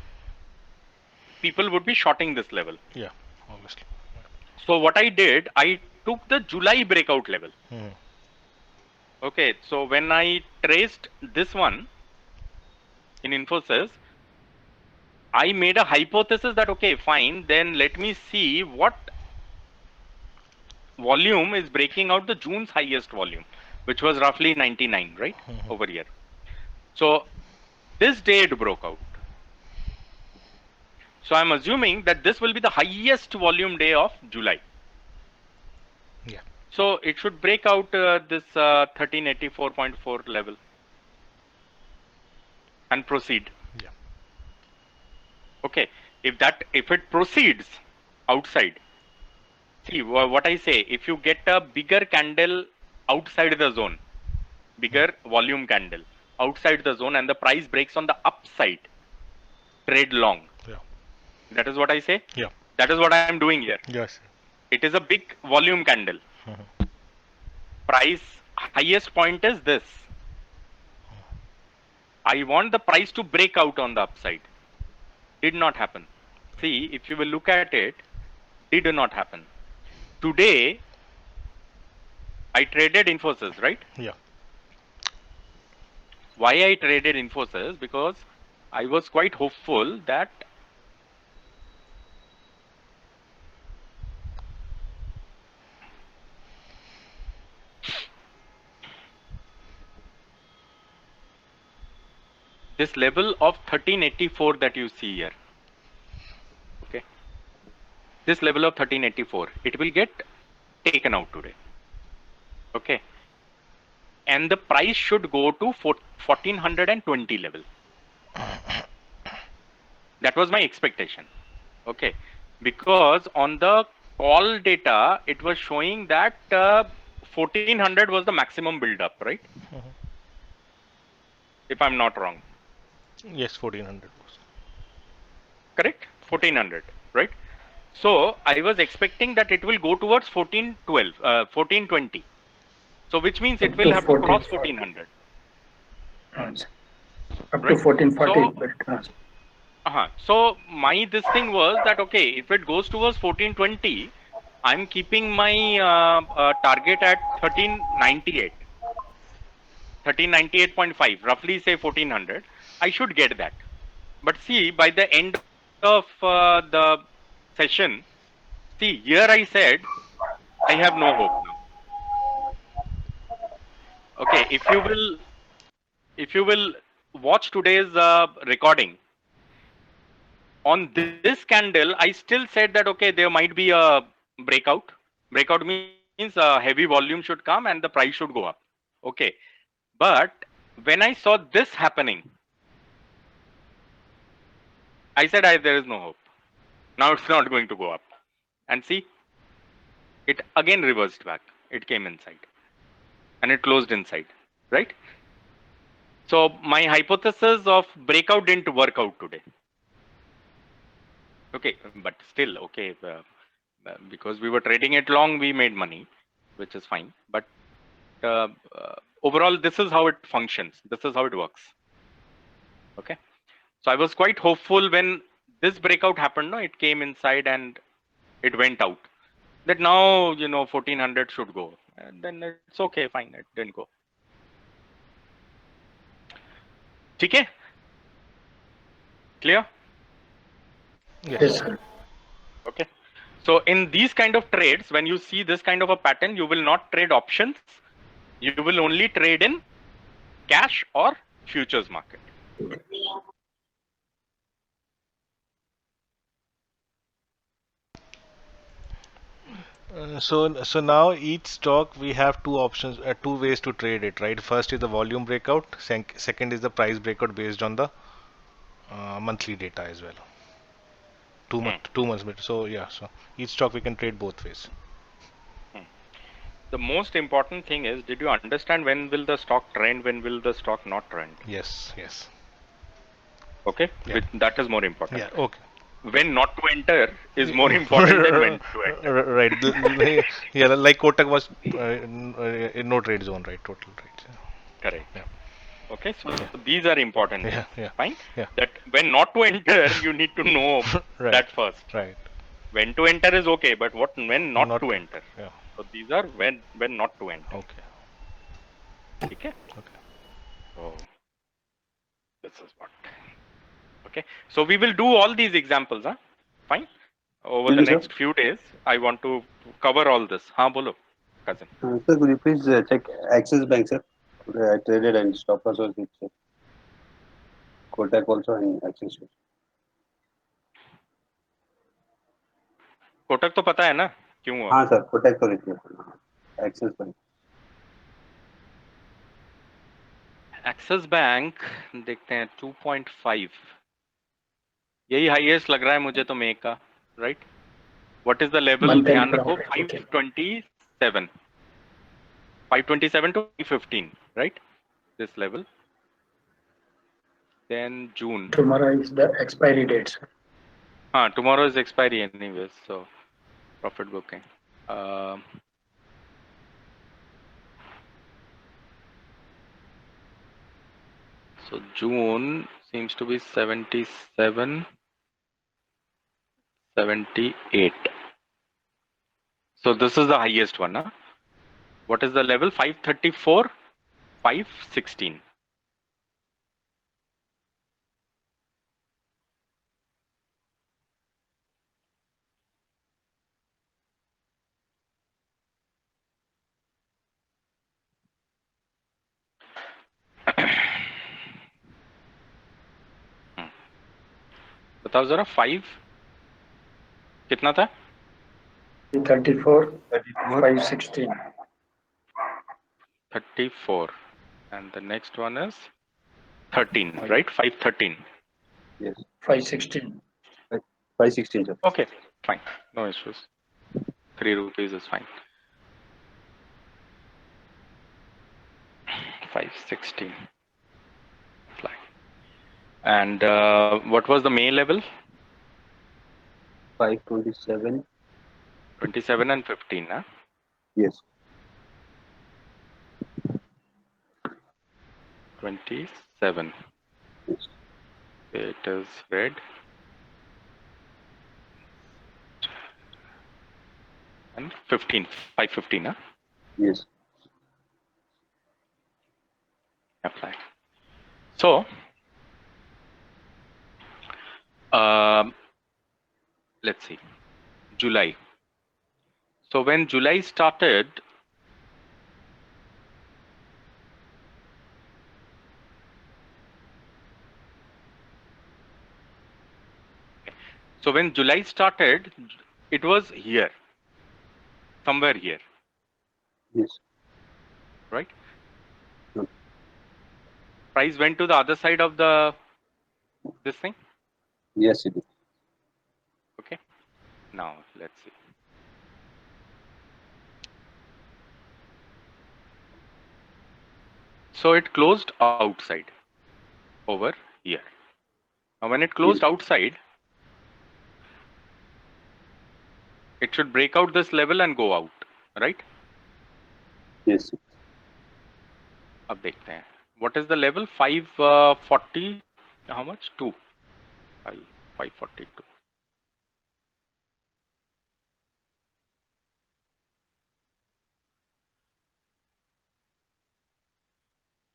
people would be shorting this level. yeah, obviously. So what I did, I took the July breakout level. Mhm. Okay, so when I traced this one in Infosys, I made a hypothesis that okay, fine, then let me see what volume is breaking out the June's highest volume, which was roughly 99, right? Over here. So this day it broke out. So I'm assuming that this will be the highest volume day of July. Yeah. So it should break out this 1384.4 level and proceed. Yeah. Okay, if it proceeds outside, see what I say, if you get a bigger candle outside the zone, bigger volume candle outside the zone and the price breaks on the upside, trade long. Yeah. That is what I say. Yeah. That is what I am doing here. Yes. It is a big volume candle. Price highest point is this. I want the price to break out on the upside. Did not happen. See, if you will look at it, did not happen. Today, I traded Infosys, right? Yeah. Why I traded Infosys? Because I was quite hopeful that this level of 1384 that you see here, okay, this level of 1384, it will get taken out today, okay, and the price should go to 1420 level. That was my expectation, okay, because on the call data it was showing that 1400 was the maximum build up, right? If I'm not wrong. Yes, 1400 was. Correct? 1400, right? So I was expecting that it will go towards 1412, 1420. So which means it Up will to have to 14. cross 1400, Up to right? 1440. So, so my this thing was that okay, if it goes towards 1420, I'm keeping my target at 1398, 1398.5, roughly say 1400. I should get that. But see, by the end of the session, see, here I said, I have no hope now. Okay, if you will watch today's recording, on this candle, I still said that, okay, there might be a breakout. Breakout means heavy volume should come and the price should go up. Okay. But when I saw this happening, I said, there is no hope. Now it's not going to go up. And see, it again reversed back. It came inside and it closed inside, right? So my hypothesis of breakout didn't work out today. Okay, but still, okay, because we were trading it long, we made money, which is fine. But overall, this is how it functions. This is how it works. Okay. So I was quite hopeful when this breakout happened. No, it came inside and it went out. That now, 1400 should go. And then it's okay, fine. It didn't go. Okay? Clear? Yes, sir. Okay. So in these kind of trades, when you see this kind of a pattern, you will not trade options. You will only trade in cash or futures market. So now each stock we have two options, two ways to trade it, right? First is the volume breakout. Second is the price breakout based on the monthly data as well. Hmm. 2 months. So yeah, so each stock we can trade both ways. The most important thing is, did you understand when will the stock trend, when will the stock not trend? Yes, yes. Okay, Yeah, that is more important. yeah. Okay. When not to enter is more important than when to enter. Right. Yeah, like Kotak was in no trade zone, right? Total trade. Correct. Yeah, Okay, so yeah, these are important yeah, things. yeah, Fine. yeah. That when not to enter, you need to know Right, that first. right. When to enter is okay, but when not Not to to. enter. Yeah. So these are when not to enter. Okay. Okay. Okay. So this is what. Okay. So we will do all these examples. Huh? Fine. Over Excuse the me, sir. next few days, I want to cover all this. हाँ बोलो, cousin. Sir, could you please check Axis Bank, sir? I traded and stop loss was with Kotak also and Axis. Kotak तो पता है ना क्यों हुआ? हाँ sir, Kotak तो देखिए, Axis Bank. एक्सिस बैंक देखते हैं 2.5, यही हाईएस्ट लग रहा है मुझे तो मई का, right? What is the level? Month end ध्यान रखो, profit. Okay. 527, 527 to 515, right? This level. Then June. Tomorrow is the expiry date, sir. Tomorrow is expiry anyways, so profit booking. So June seems to be 77, 78. So this is the highest one. Huh? What is the level? 534, 516. बताओ जरा, 5 कितना था? 34, 34. 516. 34, and the next one is 13, right? 513. Yes. 516. 516, sir. Okay, fine, no issues. 3 rupees is fine. 516. Fine. And what was the May level? 527. 27 and 15. Huh? Yes. 27. Yes. It is red. And 15. 515. Huh? Yes. Apply. So, let's see. July. So when July started, it was here, somewhere here, Yes. right? Hmm. Price went to the other side of this thing. Yes, it is. Okay. Now let's see. So it closed outside over here. Now when it closed Yes. outside, it should break out this level and go out, right? Yes. अब देखते हैं. What is the level? 540. How much? 2. 542.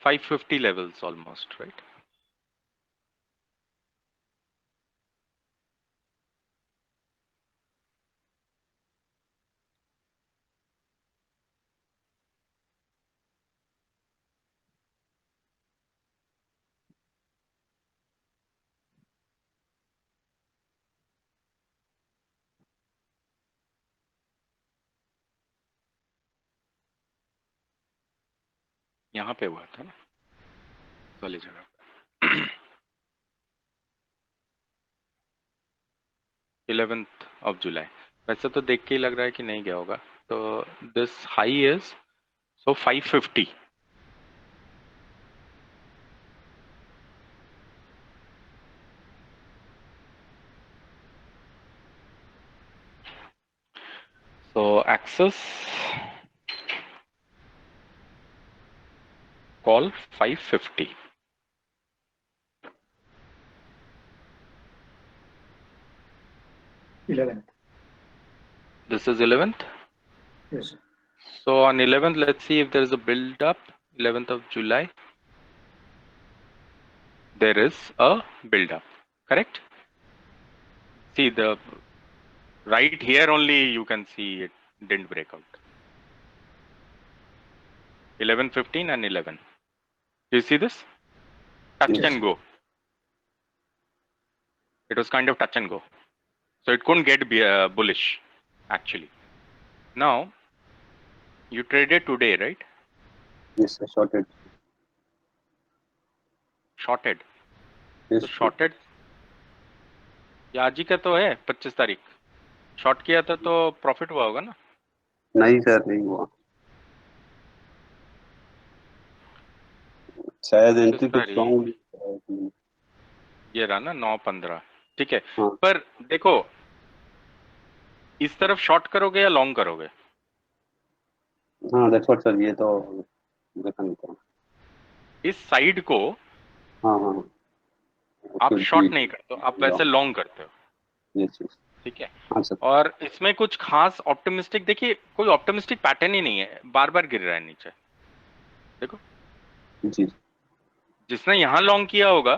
550 levels almost, right? यहाँ पे हुआ था ना इस वाली जगह 11th of July। वैसे तो देख के ही लग रहा है कि नहीं गया होगा। तो this high is so 550। So access call 550। 11th. This is 11th. Yes. So on 11th, let's see if there is a build up. 11th of July. There is a build up. Correct? See the right here only you can see it didn't break out. 11, 15 and 11. Do you see this? Touch Yes. and go. It was kind of touch and go. So it couldn't get bullish actually. Now you traded today, right? Yes, I shorted. Shorted. Yes. तो shorted ये आज ही का तो है 25 तारीख। Short किया था तो प्रॉफिट हुआ होगा ना। नहीं सर, नहीं हुआ शायद। एंट्री कुछ रॉन्ग ये रहा ना 9-15। ठीक है। हाँ। पर देखो इस तरफ शॉर्ट करोगे या लॉन्ग करोगे? हाँ, दैट्स व्हाट सर, ये तो देखा नहीं था। इस साइड को हाँ हाँ आप फिर शॉर्ट ठीक। नहीं करते हो, आप वैसे लॉन्ग करते हो। Yes yes. ठीक है। हाँ सर। और इसमें कुछ खास ऑप्टिमिस्टिक, देखिए कोई ऑप्टिमिस्टिक पैटर्न ही नहीं है, बार बार गिर रहा है नीचे। देखो जी। जिसने यहाँ लॉन्ग किया होगा,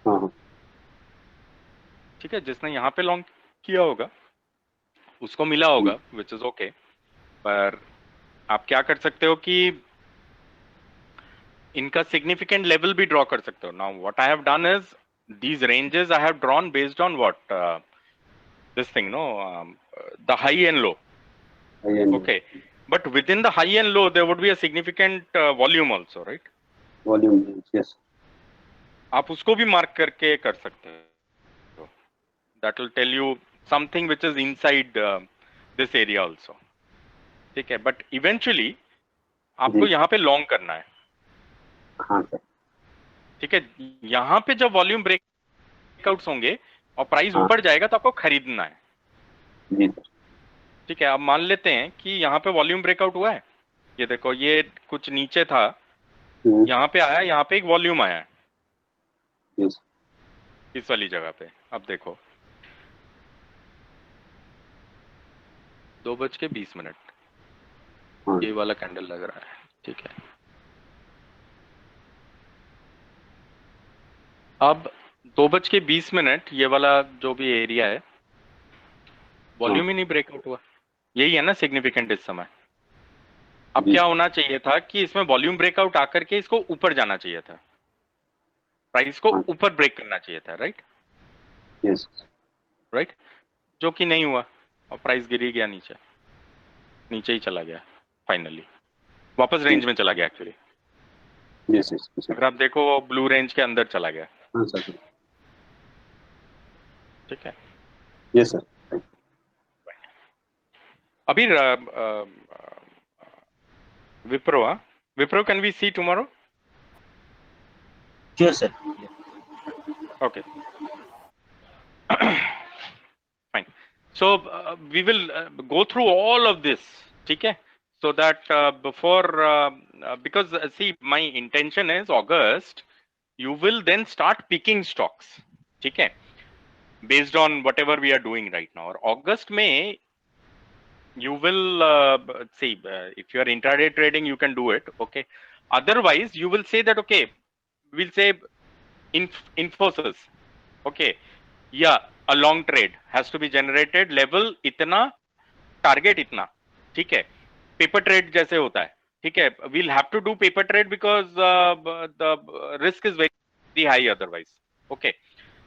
हाँ हाँ ठीक है, जिसने यहाँ पे लॉन्ग किया होगा उसको मिला होगा, विच इज ओके। पर आप क्या कर सकते हो कि इनका सिग्निफिकेंट लेवल भी ड्रॉ कर सकते हो। Now what I have done is these ranges I have drawn based on what this thing, no, the high and low. Okay, but within the high and low there would be a significant volume also, right? Volume. Yes. आप उसको भी mark करके कर सकते हो। that will tell you something which is inside this area also। ठीक है, but eventually आपको यहाँ पे लॉन्ग करना है। हाँ सर। ठीक है, यहाँ पे जब वॉल्यूम ब्रेकआउट्स होंगे और प्राइस हाँ। ऊपर जाएगा तो आपको खरीदना है। जी सर। ठीक है, अब मान लेते हैं कि यहाँ पे वॉल्यूम ब्रेकआउट हुआ है। ये देखो ये कुछ नीचे था, यहाँ पे आया, यहाँ पे एक वॉल्यूम आया है यस। इस वाली जगह पे। अब देखो 2:20 हाँ। ये वाला कैंडल लग रहा है। ठीक है, अब 2:20 ये वाला जो भी एरिया है, वॉल्यूम ही नहीं ब्रेकआउट हुआ। यही है ना सिग्निफिकेंट इस समय। अब क्या होना चाहिए था कि इसमें वॉल्यूम ब्रेकआउट आकर के इसको ऊपर जाना चाहिए था, प्राइस को ऊपर ब्रेक करना चाहिए था, राइट? यस। राइट, जो कि नहीं हुआ और प्राइस गिर ही गया नीचे, नीचे ही चला गया, फाइनली वापस रेंज में चला गया एक्चुअली। Yes yes. अगर आप देखो वो ब्लू रेंज के अंदर चला गया। हाँ सर। ठीक है, यस सर। अभी विप्रो, हाँ Wipro, can we see tomorrow? Sure, sir. Okay. Fine. So we will go through all of this, okay? So that before, because see, my intention is August, you will then start picking stocks, okay? Based on whatever we are doing right now. Or August May, you will see if you are intraday trading, you can do it, okay? Otherwise, you will say that okay, we'll say Infosys, okay, yeah, a long trade has to be generated, level इतना, target इतना, ठीक है, paper trade जैसे होता है, ठीक है, we'll have to do paper trade because the risk is very high otherwise, okay,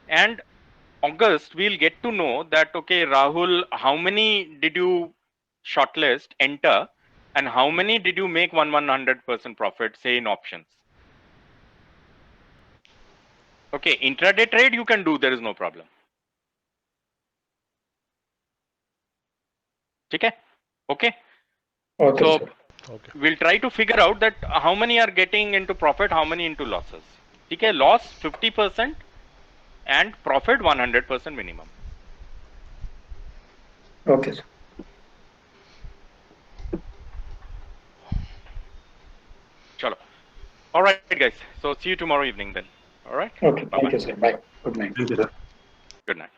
and August we'll get to know that okay Rahul, how many did you shortlist, enter, And how many did you make 100% profit, say in options? Okay, intraday trade you can do, there is no problem. Okay? Okay. Okay, So sir. Okay. we'll try to figure out that how many are getting into profit, how many into losses. Okay, loss 50% and profit 100% minimum. Okay, sir. Chalo. All right, guys. So see you tomorrow evening then. All right. Okay, Bye thank bye. you, sir. Bye. Good night. Thank you, sir. Good night.